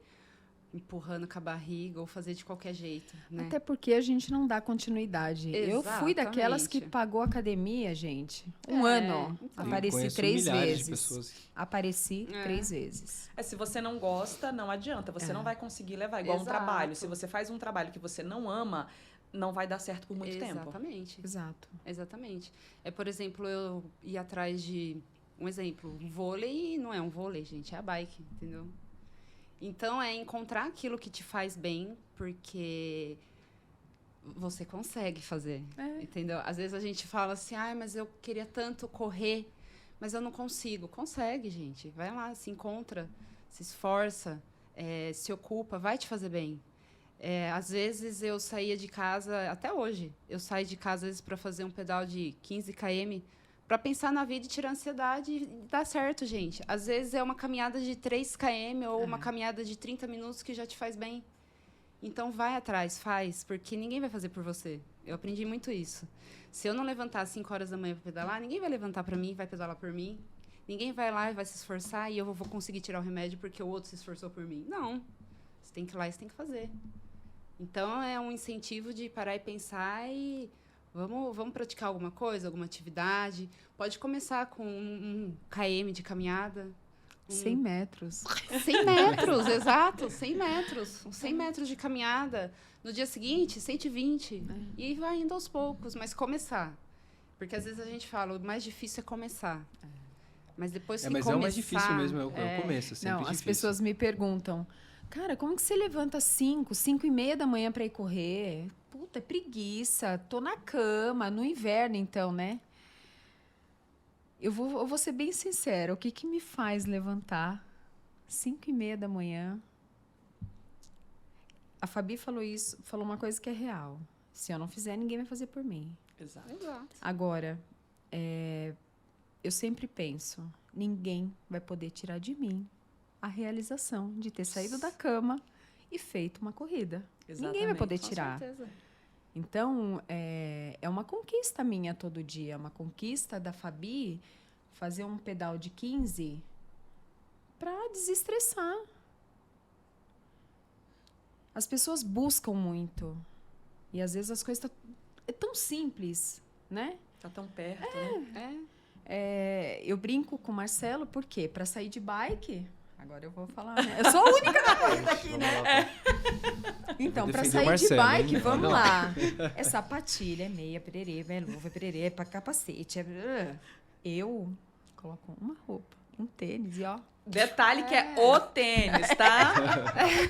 Speaker 1: empurrando com a barriga ou fazer de qualquer jeito, né?
Speaker 4: Até porque a gente não dá continuidade. Eu fui daquelas que
Speaker 1: Exatamente.
Speaker 4: pagou academia, gente.
Speaker 1: É,
Speaker 4: ano.
Speaker 1: então.
Speaker 4: Apareci
Speaker 3: Conheço
Speaker 4: 3
Speaker 3: milhares
Speaker 4: vezes.
Speaker 3: de pessoas.
Speaker 4: Apareci
Speaker 1: É.
Speaker 4: 3 vezes.
Speaker 2: Se você não gosta, não adianta. Você não vai conseguir levar. Igual um
Speaker 1: Exato.
Speaker 2: trabalho. Se você faz um trabalho que você não ama, não vai dar certo por muito tempo.
Speaker 1: Exatamente.
Speaker 4: Exato.
Speaker 1: Exatamente. Por exemplo, eu ir atrás de... Um exemplo, vôlei não é um vôlei, gente, é a bike, entendeu? Então, é encontrar aquilo que te faz bem, porque você consegue fazer, entendeu? Às vezes a gente fala assim, mas eu queria tanto correr, mas eu não consigo. Consegue, gente. Vai lá, se encontra, se esforça, se ocupa, vai te fazer bem. Às vezes eu saía de casa, até hoje, eu saio de casa às vezes para fazer um pedal de 15 km, para pensar na vida e tirar a ansiedade e dá certo, gente. Às vezes é uma caminhada de 3 km ou uma caminhada de 30 minutos que já te faz bem. Então, vai atrás, faz, porque ninguém vai fazer por você. Eu aprendi muito isso. Se eu não levantar às 5 horas da manhã para pedalar, ninguém vai levantar para mim, vai pedalar por mim. Ninguém vai lá e vai se esforçar e eu vou conseguir tirar o remédio porque o outro se esforçou por mim. Não. Você tem que ir lá e você tem que fazer. Então, é um incentivo de parar e pensar e... Vamos praticar alguma coisa, alguma atividade. Pode começar com um km de caminhada.
Speaker 4: 100 metros.
Speaker 1: 100 metros, exato. 100 metros. 100 metros de caminhada. No dia seguinte, 120. E vai indo aos poucos, mas começar. Porque às vezes a gente fala, o mais difícil é começar. Mas depois que
Speaker 3: Mas
Speaker 1: começar...
Speaker 3: é o mais difícil mesmo, é o começo. Sempre
Speaker 4: Não, as
Speaker 3: difícil.
Speaker 4: pessoas me perguntam, cara, como que você levanta 5 e meia da manhã para ir correr? Puta, é preguiça, tô na cama, no inverno então, né? Eu vou ser bem sincera, o que me faz levantar 5 e meia da manhã? A Fabi falou uma coisa que é real. Se eu não fizer, ninguém vai fazer por mim.
Speaker 2: Exato.
Speaker 4: Agora, eu sempre penso, ninguém vai poder tirar de mim a realização de ter saído da cama e feito uma corrida. Ninguém vai poder
Speaker 1: Com
Speaker 4: tirar.
Speaker 1: certeza.
Speaker 4: Então, é uma conquista minha todo dia, uma conquista da Fabi fazer um pedal de 15 para desestressar. As pessoas buscam muito. E às vezes as coisas é tão simples, né?
Speaker 2: Tá tão perto, né?
Speaker 4: Eu brinco com o Marcelo, por quê? Para sair de bike. Agora eu vou falar, né? Eu sou a única da corrida aqui, né? Então, para
Speaker 3: defender o
Speaker 4: sair de
Speaker 3: Marcelo,
Speaker 4: bike,
Speaker 3: hein?
Speaker 4: vamos
Speaker 3: Não.
Speaker 4: lá. É sapatilha, é meia, pererê, é luva, é pererê, é capacete. Eu coloco uma roupa, um tênis e ó.
Speaker 2: Detalhe que é o tênis, tá?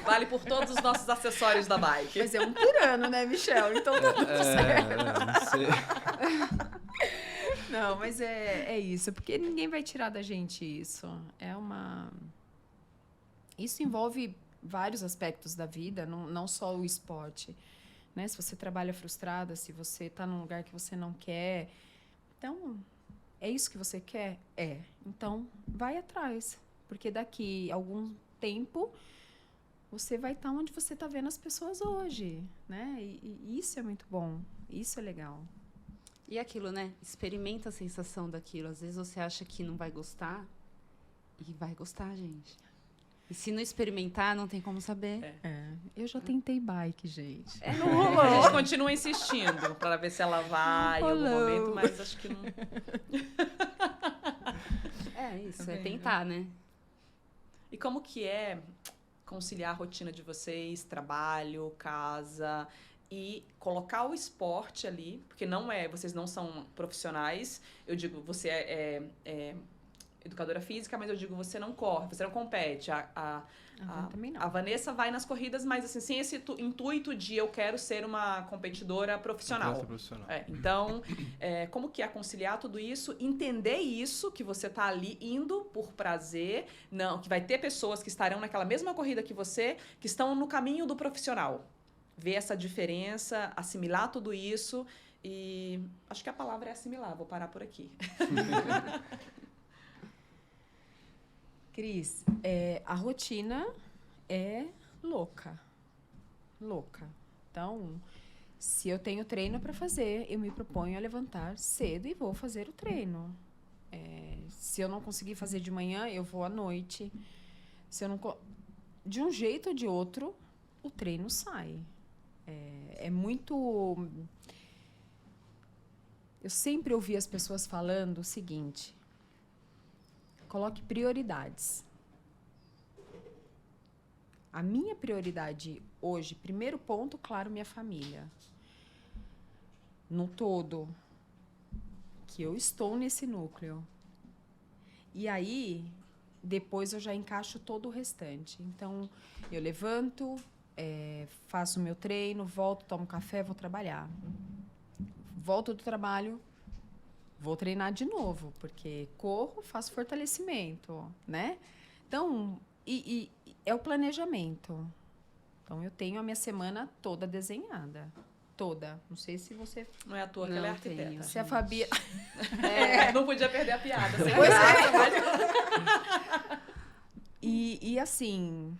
Speaker 2: Vale por todos os nossos acessórios da bike.
Speaker 4: Mas é um por ano, né, Michel? Então tá tudo certo.
Speaker 3: Não sei.
Speaker 4: Não, mas é isso, porque ninguém vai tirar da gente isso. Isso envolve vários aspectos da vida, não só o esporte. Né? Se você trabalha frustrada, se você está num lugar que você não quer. Então, é isso que você quer? É. Então, vai atrás. Porque daqui a algum tempo, você vai estar onde você está vendo as pessoas hoje. Né? E isso é muito bom. Isso é legal.
Speaker 1: E aquilo, né? Experimenta a sensação daquilo. Às vezes você acha que não vai gostar e vai gostar, gente. E se não experimentar, não tem como saber.
Speaker 4: Eu já tentei bike, gente.
Speaker 1: Não rolou.
Speaker 2: A gente continua insistindo para ver se ela vai em algum
Speaker 4: Rolou.
Speaker 2: momento, mas acho que não.
Speaker 1: Isso,
Speaker 2: Tá
Speaker 1: é
Speaker 2: vendo?
Speaker 1: tentar, né?
Speaker 2: E como que é conciliar a rotina de vocês, trabalho, casa e colocar o esporte ali, porque vocês não são profissionais. Eu digo, você educadora física, mas eu digo, você não corre, você não compete.
Speaker 4: Também não.
Speaker 2: A Vanessa vai nas corridas, mas assim, sem esse intuito de eu quero ser uma competidora profissional.
Speaker 3: Atleta profissional.
Speaker 2: Então, como que é conciliar tudo isso? Entender isso, que você tá ali indo por prazer, não, que vai ter pessoas que estarão naquela mesma corrida que você, que estão no caminho do profissional. Ver essa diferença, assimilar tudo isso e acho que a palavra é assimilar, vou parar por aqui.
Speaker 4: Cris, a rotina é louca. Louca. Então, se eu tenho treino para fazer, eu me proponho a levantar cedo e vou fazer o treino. Se eu não conseguir fazer de manhã, eu vou à noite. Se eu não... De um jeito ou de outro, o treino sai. É muito... Eu sempre ouvi as pessoas falando o seguinte: coloque prioridades. A minha prioridade hoje, primeiro ponto, claro, minha família. No todo, que eu estou nesse núcleo. E aí, depois eu já encaixo todo o restante. Então, eu levanto, faço o meu treino, volto, tomo café, vou trabalhar. Volto do trabalho, vou treinar de novo, porque corro, faço fortalecimento, né? Então, é o planejamento. Então, eu tenho a minha semana toda desenhada. Toda. Não sei se você...
Speaker 2: Não é à toa que ela é arquiteta.
Speaker 1: Tenho.
Speaker 4: Se a Fabi...
Speaker 2: Não podia perder a piada.
Speaker 4: Pois é. E assim,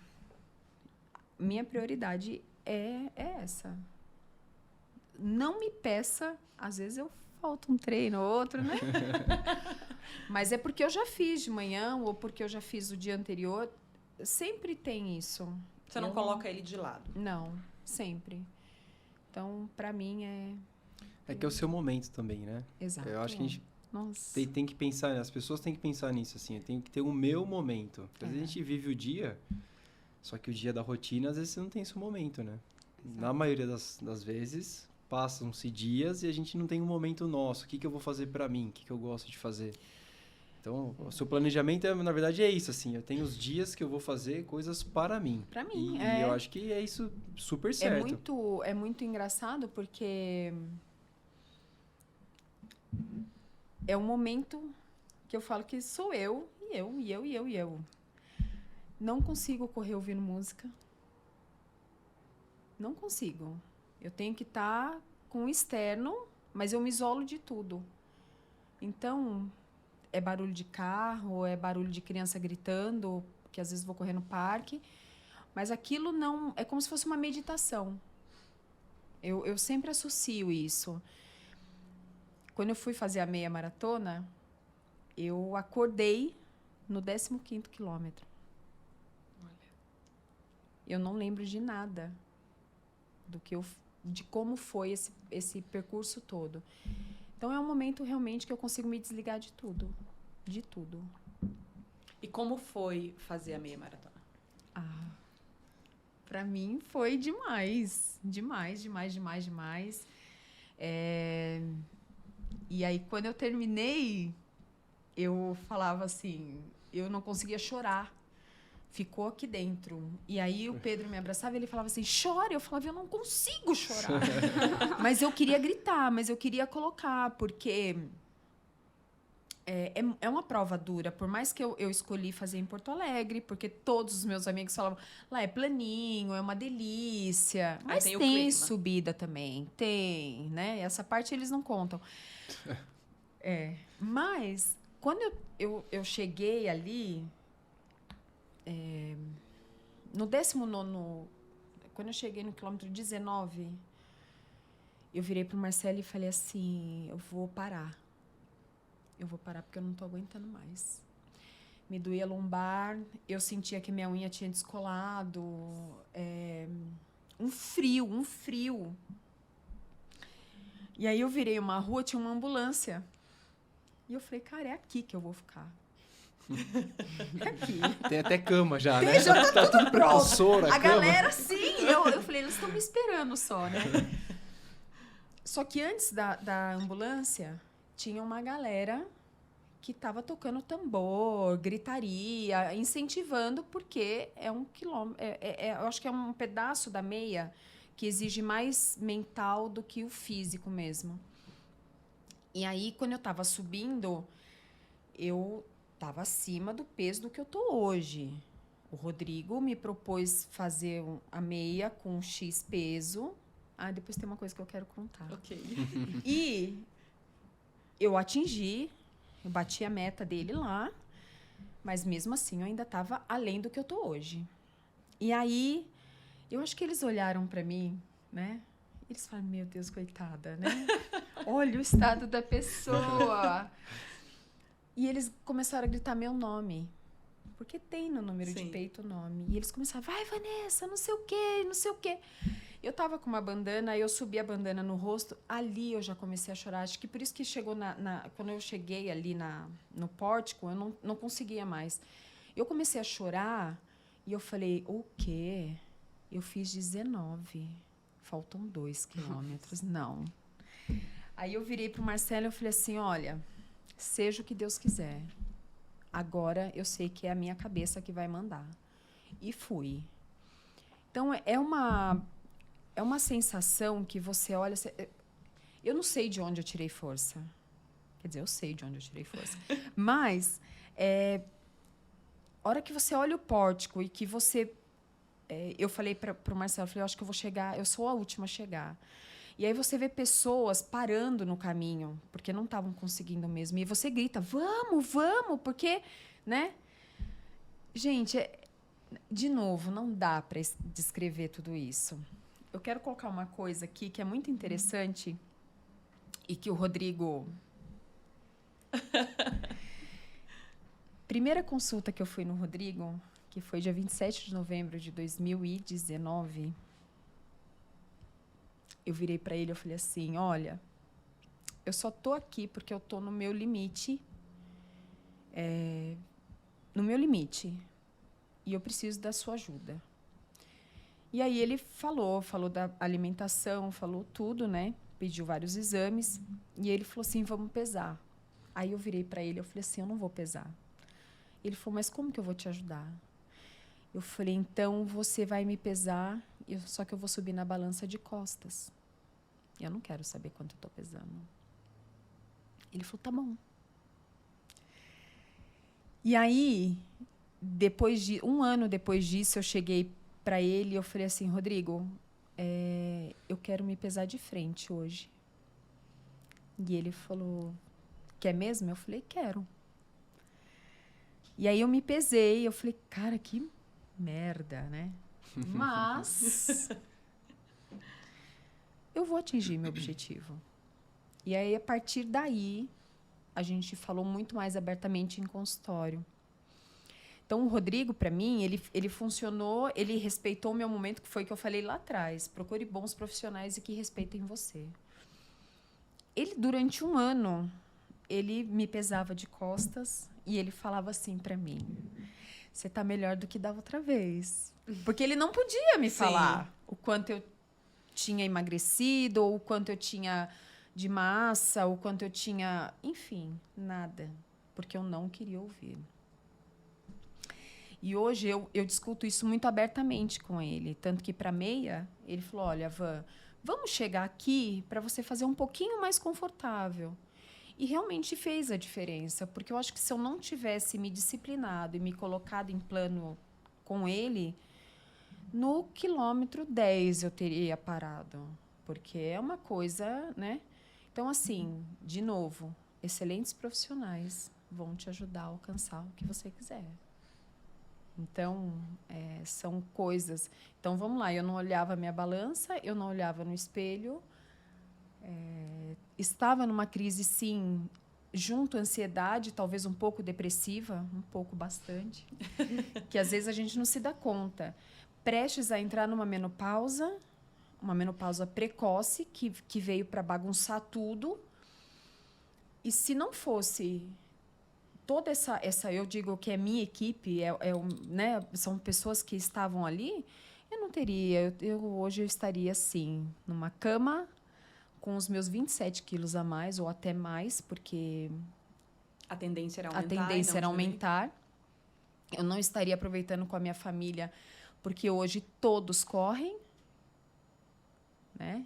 Speaker 4: minha prioridade é essa. Não me peça, às vezes eu falto um treino ou outro, né? Mas é porque eu já fiz de manhã ou porque eu já fiz o dia anterior. Sempre tem isso.
Speaker 2: Você não coloca ele de lado?
Speaker 4: Não, sempre. Então, pra mim
Speaker 3: É que é o seu momento também, né?
Speaker 4: Exato.
Speaker 3: Eu acho que a gente
Speaker 4: Nossa.
Speaker 3: tem que pensar, as pessoas têm que pensar nisso, assim. Eu tenho que ter o meu momento. Às vezes a gente vive o dia, só que o dia da rotina, às vezes você não tem esse momento, né?
Speaker 4: Exato.
Speaker 3: Na maioria das vezes, passam-se dias e a gente não tem um momento nosso. O que eu vou fazer pra mim? O que eu gosto de fazer? Então, o seu planejamento, na verdade, é isso, assim. Eu tenho os dias que eu vou fazer coisas para mim.
Speaker 4: Pra mim,
Speaker 3: E eu acho que é isso super certo.
Speaker 4: É muito engraçado porque é um momento que eu falo que sou eu, e eu. Não consigo correr ouvindo música. Não consigo. Eu tenho que estar com o externo, mas eu me isolo de tudo. Então, é barulho de carro, é barulho de criança gritando, que às vezes vou correr no parque, mas aquilo não... É como se fosse uma meditação. Eu sempre associo isso. Quando eu fui fazer a meia maratona, eu acordei no 15º quilômetro. Eu não lembro de nada de como foi esse percurso todo. Então, é um momento realmente que eu consigo me desligar de tudo. De tudo.
Speaker 2: E como foi fazer a meia maratona?
Speaker 4: Pra mim foi demais. Demais. E aí, quando eu terminei, eu falava assim, eu não conseguia chorar. Ficou aqui dentro. E aí o Pedro me abraçava e ele falava assim, chora. Eu falava, eu não consigo chorar. Mas eu queria gritar, mas eu queria colocar, porque é uma prova dura. Por mais que eu escolhi fazer em Porto Alegre, porque todos os meus amigos falavam, lá é planinho, é uma delícia. Mas tem subida também, tem, né? Essa parte eles não contam. Mas, quando eu cheguei ali... no 19º, quando eu cheguei no quilômetro 19, eu virei pro Marcelo e falei assim, eu vou parar porque eu não tô aguentando mais. Me doía a lombar, eu sentia que minha unha tinha descolado, um frio. E aí eu virei uma rua, tinha uma ambulância. E eu falei, cara, é aqui que eu vou ficar. Aqui.
Speaker 3: Tem até cama já, né?
Speaker 4: Já tá tudo pronto.
Speaker 3: Vassoura,
Speaker 4: a
Speaker 3: cama.
Speaker 4: galera, sim. Eu falei, eles estão me esperando só, né? Só que antes da ambulância, tinha uma galera que estava tocando tambor, gritaria, incentivando, porque é um quilômetro. Eu acho que é um pedaço da meia que exige mais mental do que o físico mesmo. E aí, quando eu estava subindo, eu estava acima do peso do que eu tô hoje. O Rodrigo me propôs fazer a meia com X peso. Ah, depois tem uma coisa que eu quero contar.
Speaker 2: Ok.
Speaker 4: E eu atingi, eu bati a meta dele lá, mas mesmo assim eu ainda estava além do que eu tô hoje. E aí, eu acho que eles olharam para mim, né? Eles falaram, meu Deus, coitada, né? Olha o estado da pessoa. E eles começaram a gritar meu nome. Porque tem no número de peito o nome. E eles começaram, vai, Vanessa, não sei o quê, não sei o quê. Eu tava com uma bandana, eu subi a bandana no rosto. Ali eu já comecei a chorar. Acho que por isso que chegou quando eu cheguei ali no pórtico, eu não conseguia mais. Eu comecei a chorar e eu falei, o quê? Eu fiz 19. Faltam 2 quilômetros. Não. Aí eu virei pro Marcelo e eu falei assim, olha, seja o que Deus quiser. Agora eu sei que é a minha cabeça que vai mandar. E fui. Então, é uma sensação que você olha... Eu não sei de onde eu tirei força. Quer dizer, eu sei de onde eu tirei força. Mas, a hora que você olha o pórtico e que você... eu falei para o Marcelo, eu falei, eu acho que eu vou chegar, eu sou a última a chegar. E aí você vê pessoas parando no caminho, porque não estavam conseguindo mesmo. E você grita, vamos, vamos, porque, né? Gente, de novo, não dá para descrever tudo isso. Eu quero colocar uma coisa aqui que é muito interessante e que o Rodrigo... Primeira consulta que eu fui no Rodrigo, que foi dia 27 de novembro de 2019... Eu virei para ele e falei assim, olha, eu só tô aqui porque eu tô no meu limite. No meu limite. E eu preciso da sua ajuda. E aí ele falou da alimentação, falou tudo, né? Pediu vários exames. E ele falou assim, vamos pesar. Aí eu virei para ele, eu falei assim, eu não vou pesar. Ele falou, mas como que eu vou te ajudar? Eu falei, então você vai me pesar, só que eu vou subir na balança de costas. Eu não quero saber quanto eu estou pesando. Ele falou, tá bom. E aí, um ano depois disso, eu cheguei para ele e eu falei assim, Rodrigo, eu quero me pesar de frente hoje. E ele falou, quer mesmo? Eu falei, quero. E aí eu me pesei, eu falei, cara, que merda, né? Mas eu vou atingir meu objetivo. E aí, a partir daí, a gente falou muito mais abertamente em consultório. Então, o Rodrigo, para mim, ele funcionou, ele respeitou o meu momento, que foi o que eu falei lá atrás. Procure bons profissionais e que respeitem você. Ele, durante um ano, ele me pesava de costas e ele falava assim para mim, você tá melhor do que da outra vez. Porque ele não podia me falar o quanto eu tinha emagrecido, ou o quanto eu tinha de massa, ou o quanto eu tinha... Enfim, nada. Porque eu não queria ouvir. E hoje eu discuto isso muito abertamente com ele. Tanto que, para meia, ele falou, olha, Van, vamos chegar aqui para você fazer um pouquinho mais confortável. E realmente fez a diferença. Porque eu acho que se eu não tivesse me disciplinado e me colocado em plano com ele... No quilômetro 10 eu teria parado, porque é uma coisa, né? Então, assim, de novo, excelentes profissionais vão te ajudar a alcançar o que você quiser. Então, são coisas... Então, vamos lá, eu não olhava a minha balança, eu não olhava no espelho. Estava numa crise, sim, junto à ansiedade, talvez um pouco depressiva, um pouco bastante, que às vezes a gente não se dá conta. Prestes a entrar numa menopausa precoce, que veio para bagunçar tudo. E se não fosse toda essa eu digo que é minha equipe, né, são pessoas que estavam ali, eu não teria, hoje eu estaria assim, numa cama, com os meus 27 quilos a mais, ou até mais, porque
Speaker 2: A tendência era
Speaker 4: a
Speaker 2: aumentar.
Speaker 4: tendência era aumentar. Eu não estaria aproveitando com a minha família, porque hoje todos correm, né?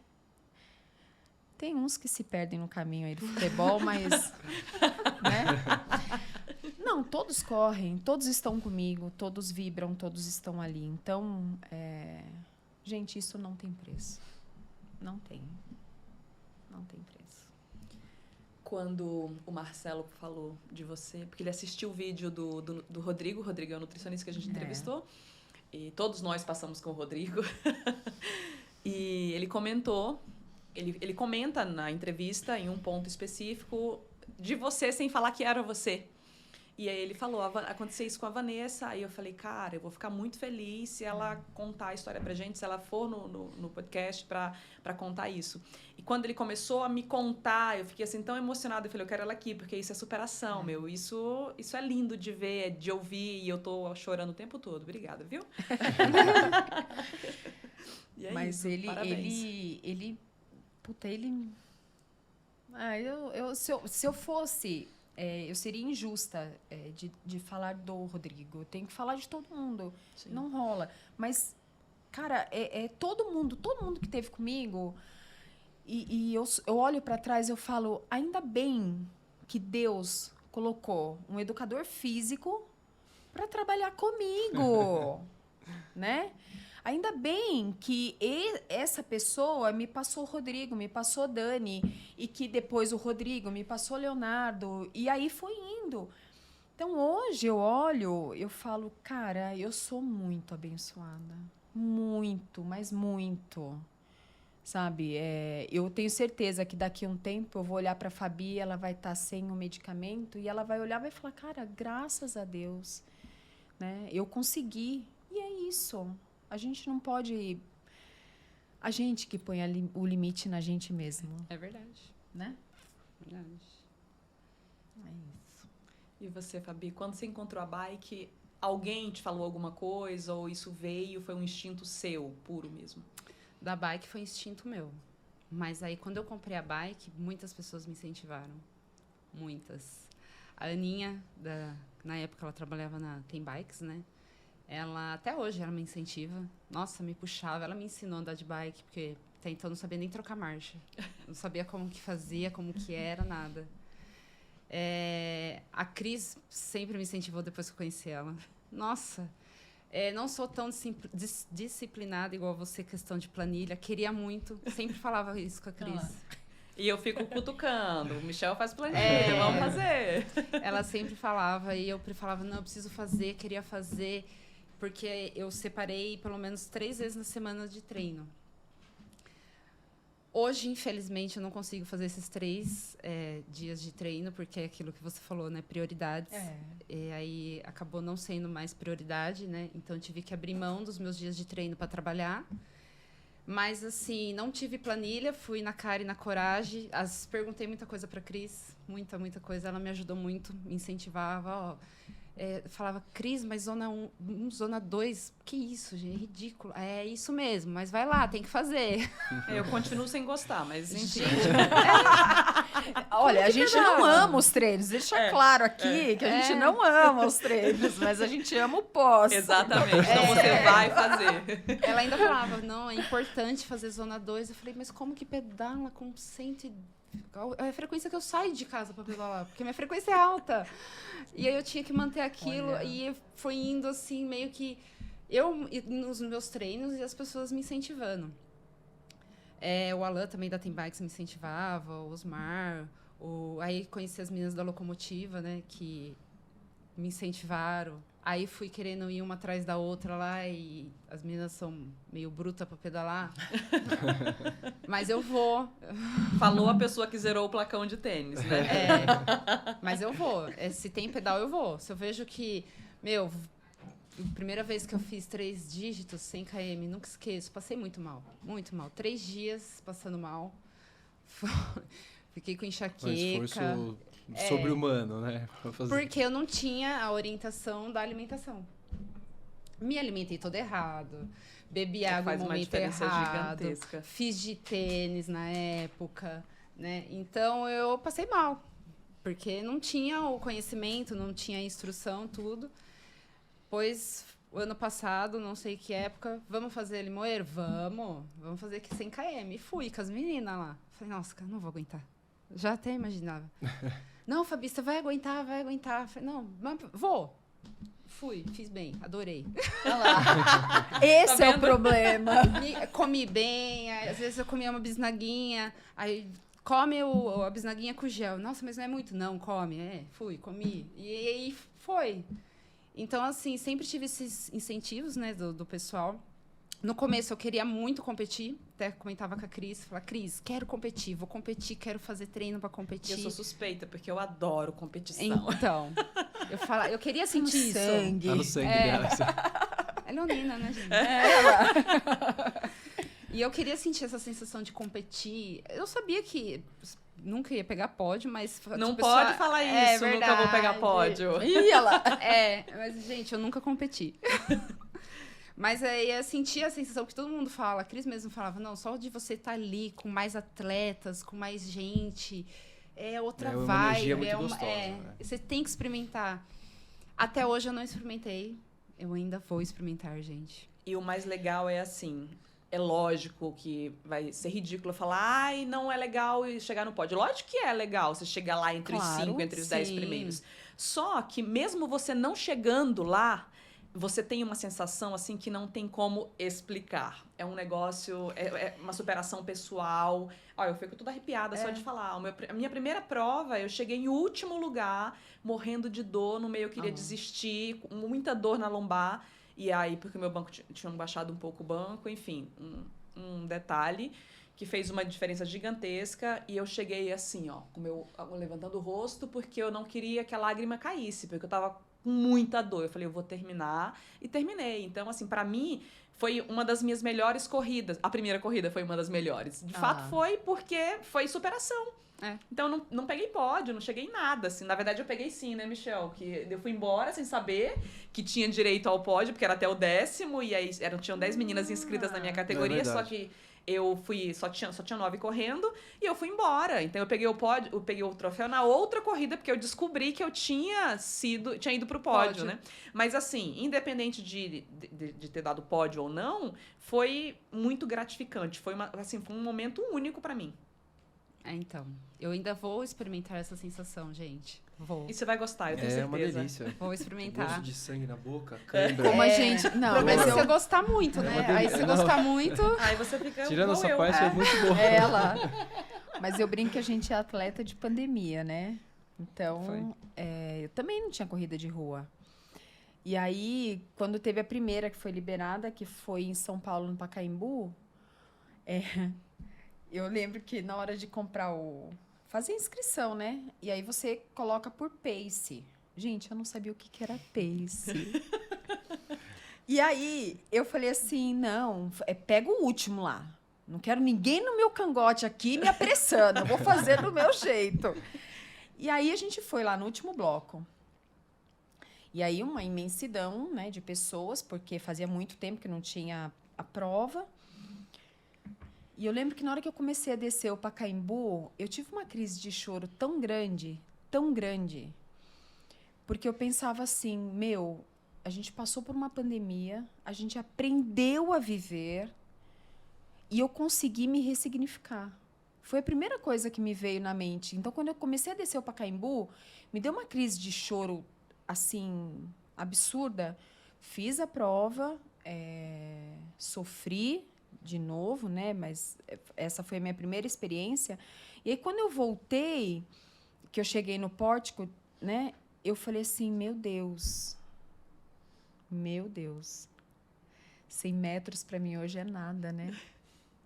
Speaker 4: Tem uns que se perdem no caminho aí do futebol, mas... né? Não, todos correm, todos estão comigo, todos vibram, todos estão ali. Então, gente, isso não tem preço. Não tem. Não tem preço.
Speaker 2: Quando o Marcelo falou de você, porque ele assistiu o vídeo do Rodrigo. O Rodrigo é o nutricionista que a gente entrevistou. E todos nós passamos com o Rodrigo. E ele comentou, ele comenta na entrevista, em um ponto específico, de você sem falar que era você. E aí ele falou, aconteceu isso com a Vanessa. Aí eu falei, cara, eu vou ficar muito feliz se ela contar a história pra gente, se ela for no podcast pra contar isso. E quando ele começou a me contar, eu fiquei assim tão emocionada. Eu falei, eu quero ela aqui, porque isso é superação, meu. Isso é lindo de ver, de ouvir. E eu tô chorando o tempo todo. Obrigada, viu? E é
Speaker 4: mas
Speaker 2: isso,
Speaker 4: ele... Puta, ele... se eu fosse... eu seria injusta de falar do Rodrigo. Eu tenho que falar de todo mundo.
Speaker 2: Sim.
Speaker 4: Não rola. Mas, cara, todo mundo que esteve comigo, e eu olho para trás e eu falo, ainda bem que Deus colocou um educador físico para trabalhar comigo, né? Ainda bem que essa pessoa me passou o Rodrigo, me passou Dani, e que depois o Rodrigo me passou Leonardo, e aí foi indo. Então, hoje eu olho, eu falo, cara, eu sou muito abençoada. Muito, mas muito. Sabe? Eu tenho certeza que daqui a um tempo eu vou olhar para a Fabi, ela vai estar sem o medicamento, e ela vai olhar e vai falar, cara, graças a Deus, né? Eu consegui. E é isso. A gente não pode... A gente que põe o limite na gente mesmo.
Speaker 1: É verdade.
Speaker 4: Né?
Speaker 1: Verdade.
Speaker 4: É isso.
Speaker 2: E você, Fabi, quando você encontrou a bike, alguém te falou alguma coisa? Ou isso foi um instinto seu, puro mesmo?
Speaker 1: Da bike foi instinto meu. Mas aí, quando eu comprei a bike, muitas pessoas me incentivaram. Muitas. A Aninha, na época ela trabalhava na Tem Bikes, né? Ela, até hoje, ela me incentiva. Nossa, me puxava. Ela me ensinou a andar de bike, porque até então eu não sabia nem trocar marcha. Não sabia como que fazia, como que era, nada. A Cris sempre me incentivou depois que eu conheci ela. Nossa, não sou tão disciplinada igual você, questão de planilha. Queria muito. Sempre falava isso com a Cris.
Speaker 2: E eu fico cutucando. O Michel faz planilha, vamos fazer.
Speaker 1: Ela sempre falava, e eu falava, não, eu preciso fazer, queria fazer... Porque eu separei pelo menos 3 vezes na semana de treino. Hoje, infelizmente, eu não consigo fazer esses 3 dias de treino, porque é aquilo que você falou, né? Prioridades. E aí acabou não sendo mais prioridade, né? Então, eu tive que abrir mão dos meus dias de treino para trabalhar. Mas, assim, não tive planilha, fui na cara e na coragem. Perguntei muita coisa para a Cris, muita coisa. Ela me ajudou muito, me incentivava, falava, Cris, mas zona 1, zona 2, que isso, gente, é ridículo. É isso mesmo, mas vai lá, tem que fazer.
Speaker 2: Eu continuo sem gostar, mas enfim.
Speaker 4: Olha, a gente não ama os treinos, deixa claro aqui que a gente não ama os treinos, mas a gente ama o pós.
Speaker 2: Exatamente, então você vai fazer.
Speaker 1: Ela ainda falava, não, é importante fazer zona 2. Eu falei, mas como que pedala com 100 é a frequência que eu saio de casa para pedalar, porque minha frequência é alta. E aí eu tinha que manter aquilo. Olha. E foi indo assim, meio que eu nos meus treinos e as pessoas me incentivando. O Alan também da Tem Bikes me incentivava, o Osmar, aí conheci as meninas da Locomotiva, né, que me incentivaram. Aí fui querendo ir uma atrás da outra lá e as meninas são meio brutas para pedalar. Mas eu vou.
Speaker 2: Falou a pessoa que zerou o placão de tênis, né?
Speaker 1: Mas eu vou. Se tem pedal, eu vou. Se eu vejo que... a primeira vez que eu fiz 3 dígitos, 100 km, nunca esqueço. Passei muito mal. Muito mal. 3 dias passando mal. Fiquei com enxaqueca.
Speaker 3: Um esforço sobre-humano, né?
Speaker 1: Porque eu não tinha a orientação da alimentação. Me alimentei todo errado. Bebi água no momento errado. Fiz de tênis na época, né? Então, eu passei mal. Porque não tinha o conhecimento, não tinha a instrução, tudo. Pois, o ano passado, não sei que época, vamos fazer Limoeiro? Vamos fazer aqui 100 km. E fui com as meninas lá. Falei, nossa, cara, não vou aguentar. Já até imaginava. Não, Fabi, você vai aguentar. Falei, não, mas vou. Fui, fiz bem, adorei.
Speaker 4: Olha lá. Esse
Speaker 2: Tá
Speaker 4: é o
Speaker 2: vendo?
Speaker 4: problema.
Speaker 1: Comi bem, às vezes eu comia uma bisnaguinha, aí come a bisnaguinha com gel. Nossa, mas não é muito? Não, come. Fui, comi. E aí foi. Então, assim, sempre tive esses incentivos, né, do pessoal. No começo, eu queria muito competir. Até comentava com a Cris. Falava, Cris, quero competir, vou competir, quero fazer treino pra competir.
Speaker 2: Eu sou suspeita, porque eu adoro competição.
Speaker 1: Então, eu queria sentir isso.
Speaker 4: Sangue.
Speaker 3: Tá no sangue dela.
Speaker 1: É leonina, né, gente? E eu queria sentir essa sensação de competir. Eu sabia que nunca ia pegar pódio, mas...
Speaker 2: Não
Speaker 1: tipo,
Speaker 2: pode falar isso, nunca vou pegar pódio.
Speaker 4: Ih, olha lá.
Speaker 1: Mas, gente, eu nunca competi. Mas aí eu sentia a sensação que todo mundo fala. A Cris mesmo falava, não, só de você estar ali com mais atletas, com mais gente, é outra
Speaker 3: É uma
Speaker 1: vibe.
Speaker 3: energia muito gostosa, né?
Speaker 1: Você tem que experimentar. Até hoje eu não experimentei. Eu ainda vou experimentar, gente.
Speaker 2: E o mais legal é assim, é lógico que vai ser ridículo falar, ai, não é legal chegar no pódio. Lógico que é legal você chegar lá entre os
Speaker 4: Claro,
Speaker 2: 5, entre os 10
Speaker 1: sim.
Speaker 2: primeiros. Só que mesmo você não chegando lá, você tem uma sensação assim que não tem como explicar. É um negócio, é uma superação pessoal. Olha, eu fico toda arrepiada só de falar. A minha primeira prova, eu cheguei em último lugar, morrendo de dor, no meio eu queria desistir, com muita dor na lombar. E aí, porque o meu banco tinha baixado um pouco o banco, enfim, um detalhe que fez uma diferença gigantesca. E eu cheguei assim, ó, levantando o rosto, porque eu não queria que a lágrima caísse, porque eu tava com muita dor. Eu falei, eu vou terminar. E terminei. Então, assim, pra mim, foi uma das minhas melhores corridas. A primeira corrida foi uma das melhores. De fato, foi porque foi superação. Então, eu não peguei pódio, não cheguei em nada, assim. Na verdade, eu peguei sim, né, Michel? Que eu fui embora sem saber que tinha direito ao pódio, porque era até o 10º, e aí tinham 10 meninas inscritas na minha categoria, só que eu fui, só tinha 9 correndo, e eu fui embora. Então, eu peguei o pódio, eu peguei o troféu na outra corrida, porque eu descobri que eu tinha ido pro pódio, né? Mas, assim, independente de ter dado pódio ou não, foi muito gratificante. Foi um momento único pra mim.
Speaker 1: Então, eu ainda vou experimentar essa sensação, gente. Vou.
Speaker 2: E você vai gostar, eu tenho certeza.
Speaker 3: É uma delícia.
Speaker 1: Vou experimentar.
Speaker 3: Gosto de sangue na boca, cãibra.
Speaker 4: Como a gente...
Speaker 1: O
Speaker 4: Não,
Speaker 1: problema
Speaker 4: mas
Speaker 1: é
Speaker 4: eu...
Speaker 1: você gostar muito, né? Aí se você gostar muito...
Speaker 2: Aí você fica
Speaker 3: Tirando
Speaker 2: igual
Speaker 3: essa parte, é muito boa.
Speaker 4: Ela. Mas eu brinco que a gente é atleta de pandemia, né? Então, eu também não tinha corrida de rua. E aí, quando teve a primeira que foi liberada, que foi em São Paulo, no Pacaembu, eu lembro que na hora de comprar fazer inscrição, né? E aí você coloca por pace. Gente, eu não sabia o que era pace. E aí, eu falei assim, não, pega o último lá. Não quero ninguém no meu cangote aqui me apressando. Eu vou fazer do meu jeito. E aí, a gente foi lá no último bloco. E aí, uma imensidão, né, de pessoas, porque fazia muito tempo que não tinha a prova. E eu lembro que na hora que eu comecei a descer o Pacaembu, eu tive uma crise de choro tão grande, porque eu pensava assim, a gente passou por uma pandemia, a gente aprendeu a viver e eu consegui me ressignificar. Foi a primeira coisa que me veio na mente. Então, quando eu comecei a descer o Pacaembu, me deu uma crise de choro, assim, absurda. Fiz a prova, sofri de novo, né? Mas essa foi a minha primeira experiência. E aí, quando eu voltei, que eu cheguei no pórtico, né? Eu falei assim, meu Deus, 100 metros para mim hoje é nada, né?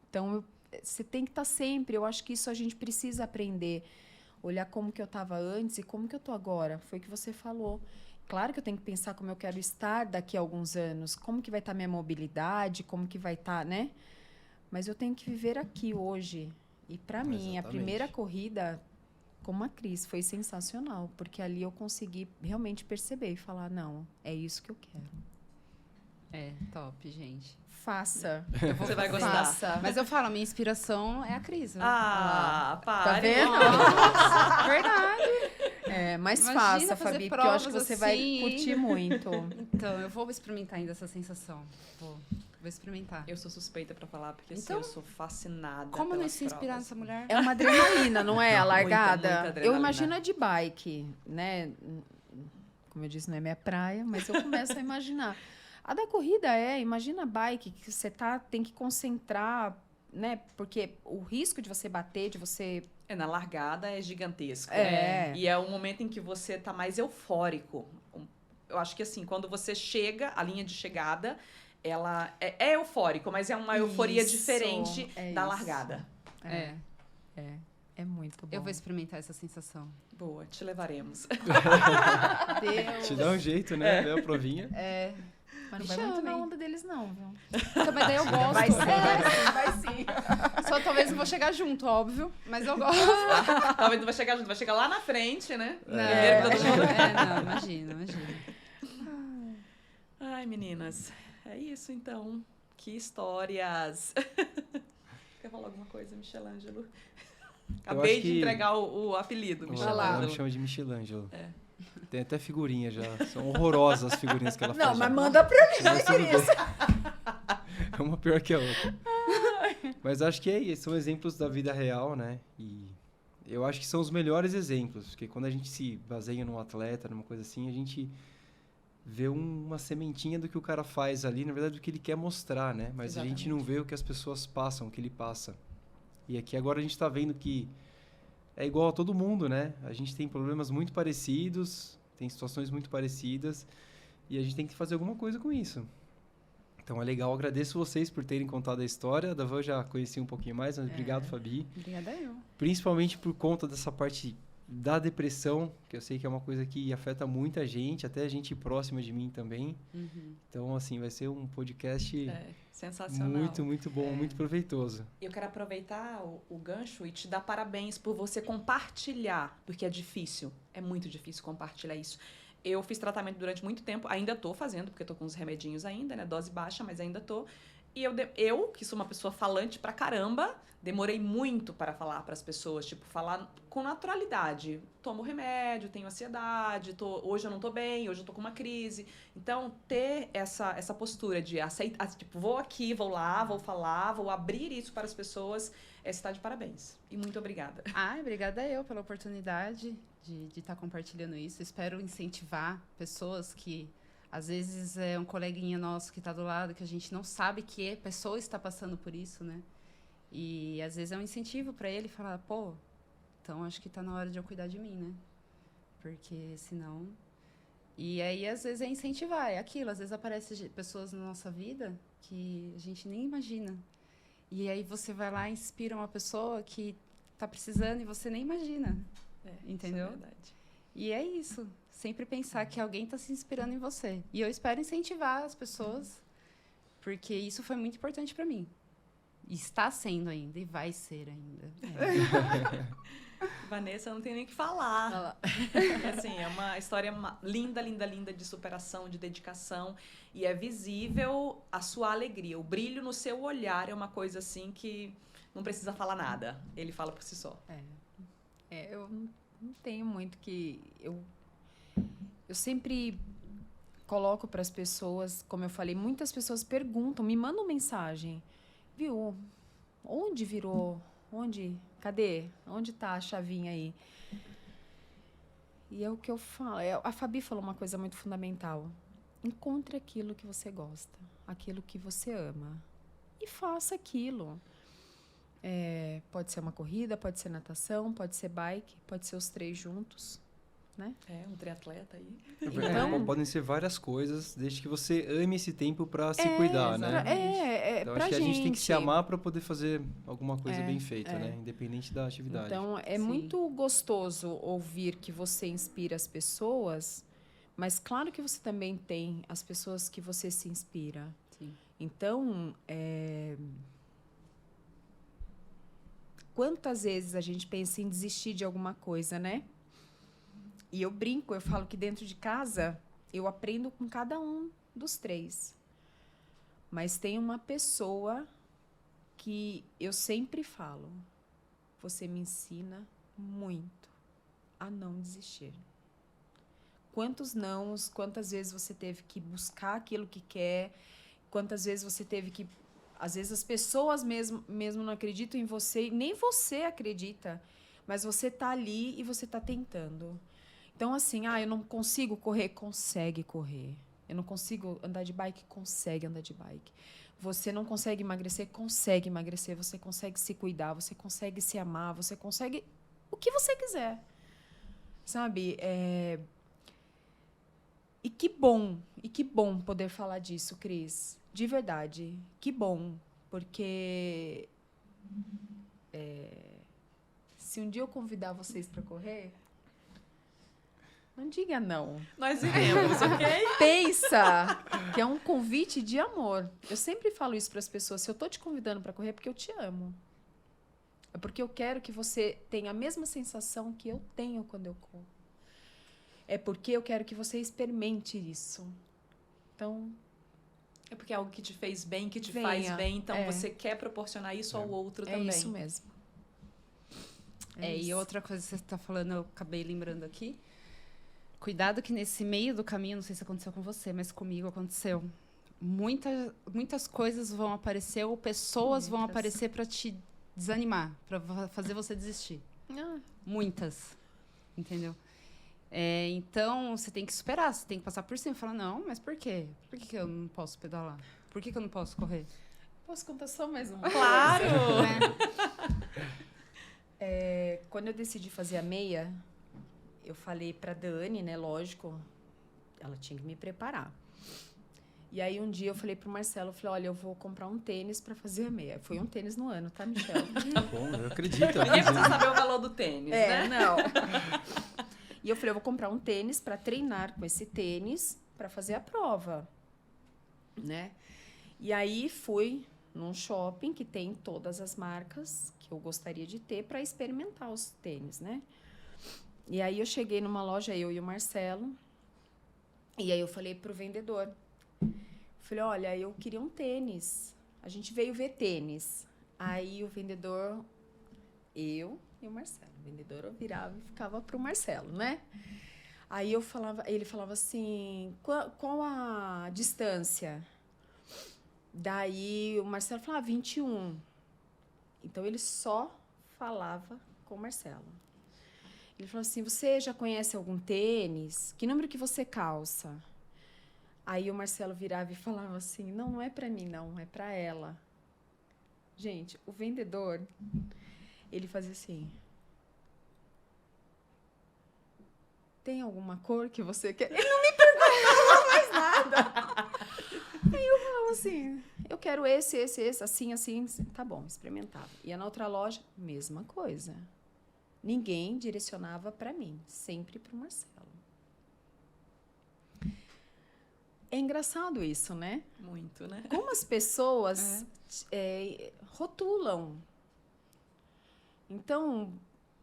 Speaker 4: Então, você tem que estar sempre, eu acho que isso a gente precisa aprender, olhar como que eu estava antes e como que eu estou agora. Foi o que você falou. Claro que eu tenho que pensar como eu quero estar daqui a alguns anos, como que vai estar minha mobilidade, como que vai estar, né? Mas eu tenho que viver aqui hoje. E para mim, a primeira corrida, como a Cris, foi sensacional, porque ali eu consegui realmente perceber e falar, não, é isso que eu quero.
Speaker 1: Top, gente.
Speaker 4: Faça.
Speaker 2: Você vai gostar.
Speaker 4: Faça.
Speaker 1: Mas eu falo, a minha inspiração é a Cris. Né?
Speaker 2: Para.
Speaker 4: Tá vendo?
Speaker 1: Nossa, verdade.
Speaker 4: Mas
Speaker 1: Imagina
Speaker 4: faça,
Speaker 1: fazer
Speaker 4: Fabi, porque eu acho que
Speaker 1: provas
Speaker 4: você vai
Speaker 1: assim.
Speaker 4: curtir muito.
Speaker 1: Então, eu vou experimentar ainda essa sensação. Vou experimentar.
Speaker 2: Eu sou suspeita pra falar, porque assim,
Speaker 1: Então,
Speaker 2: eu sou fascinada
Speaker 1: Como não
Speaker 2: pelas
Speaker 1: se inspirar
Speaker 2: provas.
Speaker 1: nessa mulher?
Speaker 4: É uma adrenalina, não é? A largada.
Speaker 2: muita
Speaker 4: Eu
Speaker 2: adrenalina.
Speaker 4: imagino a de bike, né? Como eu disse, não é minha praia, mas eu começo a imaginar. A da corrida imagina a bike, que você tem que concentrar, né? Porque o risco de você bater, de você...
Speaker 2: Na largada é gigantesco,
Speaker 4: É.
Speaker 2: né? E é um momento em que você tá mais eufórico. Eu acho que assim, quando você chega, a linha de chegada, ela é eufórico, mas é uma euforia
Speaker 4: Isso,
Speaker 2: diferente da
Speaker 4: isso.
Speaker 2: largada.
Speaker 4: É muito bom.
Speaker 1: Eu vou experimentar essa sensação.
Speaker 2: Boa, te levaremos.
Speaker 4: Deus.
Speaker 3: Te dá um jeito, né? Vê a provinha.
Speaker 4: Mas não
Speaker 1: Me
Speaker 4: vai muito na
Speaker 1: chamem.
Speaker 4: onda deles, não, viu?
Speaker 1: Também daí eu gosto.
Speaker 4: Vai sim, vai sim.
Speaker 1: Só talvez não vou chegar junto, óbvio. Mas eu gosto.
Speaker 2: Talvez não vai chegar junto, vai chegar lá na frente, né?
Speaker 1: Não,
Speaker 2: Primeiro que todo mundo.
Speaker 1: não, imagina.
Speaker 2: Ai, meninas, é isso então. Que histórias. Quer falar alguma coisa, Michelangelo? Acabei
Speaker 3: acho
Speaker 2: de
Speaker 3: que-
Speaker 2: entregar o apelido,
Speaker 3: Ela me
Speaker 2: Michelangelo.
Speaker 3: chama de Michelangelo. Tem até figurinha já. São horrorosas as figurinhas que ela
Speaker 4: Não,
Speaker 3: faz.
Speaker 4: mas
Speaker 3: já.
Speaker 4: manda pra mim,
Speaker 3: Mas tudo bem.
Speaker 4: Cris.
Speaker 3: É uma pior que a outra. Mas acho que são exemplos da vida real, né? E eu acho que são os melhores exemplos. Porque quando a gente se baseia num atleta, numa coisa assim, a gente vê uma sementinha do que o cara faz ali, na verdade, do que ele quer mostrar, né? Mas a gente não vê o que as pessoas passam, o que ele passa. E aqui agora a gente está vendo que é igual a todo mundo, né? A gente tem problemas muito parecidos, tem situações muito parecidas, e a gente tem que fazer alguma coisa com isso. Então é legal, agradeço vocês por terem contado a história. Da Van eu já conheci um pouquinho mais, mas obrigado, Fabi.
Speaker 1: Obrigada eu.
Speaker 3: Principalmente por conta dessa parte da depressão, que eu sei que é uma coisa que afeta muita gente, até a gente próxima de mim também. Então, assim, vai ser um podcast
Speaker 2: Sensacional.
Speaker 3: muito, muito bom, muito proveitoso.
Speaker 2: Eu quero aproveitar o gancho e te dar parabéns por você compartilhar, porque é difícil, é muito difícil compartilhar isso. Eu fiz tratamento durante muito tempo, ainda tô fazendo, porque eu tô com uns remedinhos ainda, né? Dose baixa, mas ainda tô. E eu, que sou uma pessoa falante pra caramba, demorei muito para falar pras pessoas, tipo, falar com naturalidade. Tomo remédio, tenho ansiedade, hoje eu não tô bem, hoje eu tô com uma crise. Então, ter essa postura de aceitar, tipo, vou aqui, vou lá, vou falar, vou abrir isso para as pessoas, está de parabéns. E muito obrigada.
Speaker 1: Obrigada eu pela oportunidade de estar compartilhando isso. Espero incentivar pessoas que, às vezes, é um coleguinha nosso que está do lado, que a gente não sabe que a pessoa está passando por isso, né? E, às vezes, é um incentivo para ele falar, pô, então acho que está na hora de eu cuidar de mim, né? Porque, senão... E aí, às vezes, é incentivar, é aquilo. Às vezes, aparecem pessoas na nossa vida que a gente nem imagina. E aí, você vai lá e inspira uma pessoa que está precisando e você nem imagina. Entendeu?
Speaker 2: Isso é verdade.
Speaker 1: E é isso. Sempre pensar que alguém está se inspirando em você. E eu espero incentivar as pessoas, porque isso foi muito importante para mim. E está sendo ainda, e vai ser ainda.
Speaker 2: Vanessa, não tem nem o que falar. Assim, é uma história linda, linda, linda de superação, de dedicação. E é visível a sua alegria. O brilho no seu olhar é uma coisa assim que não precisa falar nada. Ele fala por si só.
Speaker 4: Eu não tenho muito que... Eu sempre coloco para as pessoas, como eu falei, muitas pessoas perguntam, me mandam mensagem. Viu? Onde virou? Onde? Cadê? Onde tá a chavinha aí? E é o que eu falo. A Fabi falou uma coisa muito fundamental. Encontre aquilo que você gosta, aquilo que você ama. E faça aquilo. Pode ser uma corrida, pode ser natação, pode ser bike, pode ser os três juntos, né?
Speaker 2: Um triatleta aí.
Speaker 4: Então-
Speaker 3: Podem ser várias coisas, desde que você ame esse tempo para se cuidar, né? Então
Speaker 4: pra
Speaker 3: acho que a gente tem que se
Speaker 4: gente.
Speaker 3: amar para poder fazer alguma coisa bem feita, né? Independente da atividade.
Speaker 4: Então, é
Speaker 1: Sim.
Speaker 4: muito gostoso ouvir que você inspira as pessoas, mas claro que você também tem as pessoas que você se inspira.
Speaker 1: Sim.
Speaker 4: Então, quantas vezes a gente pensa em desistir de alguma coisa, né? E eu brinco, eu falo que dentro de casa eu aprendo com cada um dos três. Mas tem uma pessoa que eu sempre falo, você me ensina muito, a não desistir. Quantos nãos, quantas vezes você teve que buscar aquilo que quer, quantas vezes você teve que... Às vezes as pessoas mesmo não acreditam em você, e nem você acredita, mas você tá ali e você tá tentando. Então, assim, eu não consigo correr, consegue correr. Eu não consigo andar de bike, consegue andar de bike. Você não consegue emagrecer, consegue emagrecer. Você consegue se cuidar, você consegue se amar, você consegue o que você quiser. Sabe? E que bom poder falar disso, Cris. De verdade, que bom. Porque se um dia eu convidar vocês para correr, não diga não.
Speaker 2: Nós iremos, ok?
Speaker 4: Pensa que é um convite de amor. Eu sempre falo isso para as pessoas. Se eu tô te convidando para correr, é porque eu te amo. É porque eu quero que você tenha a mesma sensação que eu tenho quando eu corro. É porque eu quero que você experimente isso. Então...
Speaker 2: É porque é algo que te fez bem, que te
Speaker 4: Venha,
Speaker 2: faz bem. Então, você quer proporcionar isso ao outro também.
Speaker 4: É isso mesmo.
Speaker 1: E outra coisa que você está falando, eu acabei lembrando aqui. Cuidado que nesse meio do caminho, não sei se aconteceu com você, mas comigo aconteceu. Muitas coisas vão aparecer ou pessoas vão aparecer para te desanimar, para fazer você desistir. Muitas. Entendeu? Então, você tem que superar, você tem que passar por cima e falar, não, mas por quê? Por que eu não posso pedalar? Por que eu não posso correr?
Speaker 4: Posso contar só mais uma?
Speaker 2: Claro!
Speaker 4: Quando eu decidi fazer a meia, eu falei pra Dani, né, lógico, ela tinha que me preparar. E aí um dia eu falei pro Marcelo, eu falei, olha, eu vou comprar um tênis pra fazer a meia. Foi um tênis no ano, tá, Michel?
Speaker 3: Bom, eu acredito.
Speaker 2: Ninguém precisa saber o valor do tênis, né?
Speaker 4: Não. E eu falei, eu vou comprar um tênis para treinar com esse tênis para fazer a prova, né? E aí fui num shopping que tem todas as marcas que eu gostaria de ter para experimentar os tênis, né? E aí eu cheguei numa loja, eu e o Marcelo, e aí eu falei pro vendedor, falei, olha, eu queria um tênis. A gente veio ver tênis. Aí o vendedor, eu e o Marcelo. O vendedor virava e ficava pro Marcelo, né? Aí ele falava assim, qual a distância? Daí o Marcelo falava 21. Então ele só falava com o Marcelo. Ele falou assim, você já conhece algum tênis? Que número que você calça? Aí o Marcelo virava e falava assim, não é pra mim não, é pra ela. Gente, o vendedor, ele fazia assim, tem alguma cor que você quer? Ele não me perguntava mais nada. Aí eu falava assim, eu quero esse, assim, assim. Tá bom, experimentava. Ia na outra loja, mesma coisa. Ninguém direcionava para mim, sempre para o Marcelo. É engraçado isso, né?
Speaker 2: Muito, né?
Speaker 4: Como as pessoas rotulam. Então,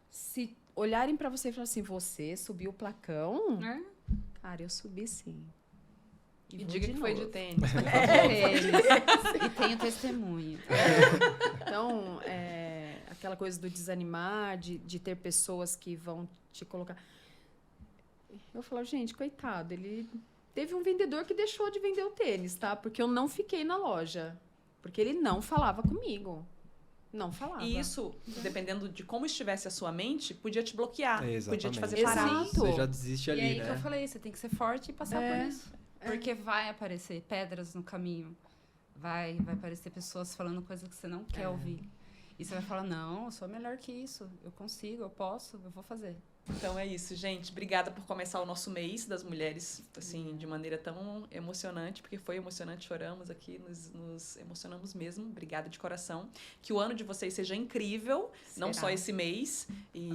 Speaker 4: se olharem para você e falar assim, você subiu o placão? Cara, eu subi sim.
Speaker 2: E diga que foi de tênis.
Speaker 1: E tenho testemunho.
Speaker 4: Então, aquela coisa do desanimar, de ter pessoas que vão te colocar... Eu falo, gente, coitado, ele... Teve um vendedor que deixou de vender o tênis, tá? Porque eu não fiquei na loja. Porque ele não falava comigo. Não falava.
Speaker 2: E isso, dependendo de como estivesse a sua mente, podia te bloquear. Podia te fazer
Speaker 4: Exato.
Speaker 2: parar.
Speaker 3: Você já desiste ali,
Speaker 1: E aí
Speaker 3: né?
Speaker 1: que eu falei, você tem que ser forte e passar por isso. Porque vai aparecer pedras no caminho. Vai aparecer pessoas falando coisas que você não quer ouvir. E você vai falar, não, eu sou melhor que isso. Eu consigo, eu posso, eu vou fazer.
Speaker 2: Então é isso, gente. Obrigada por começar o nosso mês das mulheres, assim, de maneira tão emocionante, porque foi emocionante, choramos aqui, nos emocionamos mesmo. Obrigada de coração. Que o ano de vocês seja incrível, não só esse mês, e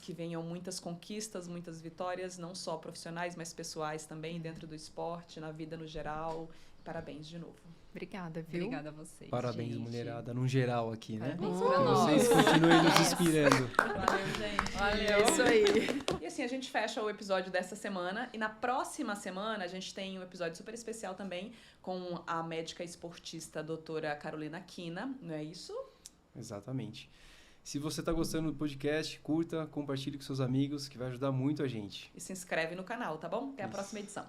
Speaker 2: que venham muitas conquistas, muitas vitórias, não só profissionais, mas pessoais também, dentro do esporte, na vida no geral. Parabéns de novo.
Speaker 4: Obrigada, viu?
Speaker 1: Obrigada a vocês.
Speaker 3: Parabéns,
Speaker 1: gente.
Speaker 3: mulherada, num geral aqui, né?
Speaker 1: Parabéns pra nós.
Speaker 3: Vocês continuem nos inspirando.
Speaker 2: Valeu, gente.
Speaker 4: Valeu. É isso aí.
Speaker 2: E assim, a gente fecha o episódio dessa semana. E na próxima semana, a gente tem um episódio super especial também com a médica esportista doutora Carolina Quina, não é isso?
Speaker 3: Exatamente. Se você está gostando do podcast, curta, compartilhe com seus amigos, que vai ajudar muito a gente.
Speaker 2: E se inscreve no canal, tá bom? Até a
Speaker 3: Isso.
Speaker 2: próxima edição.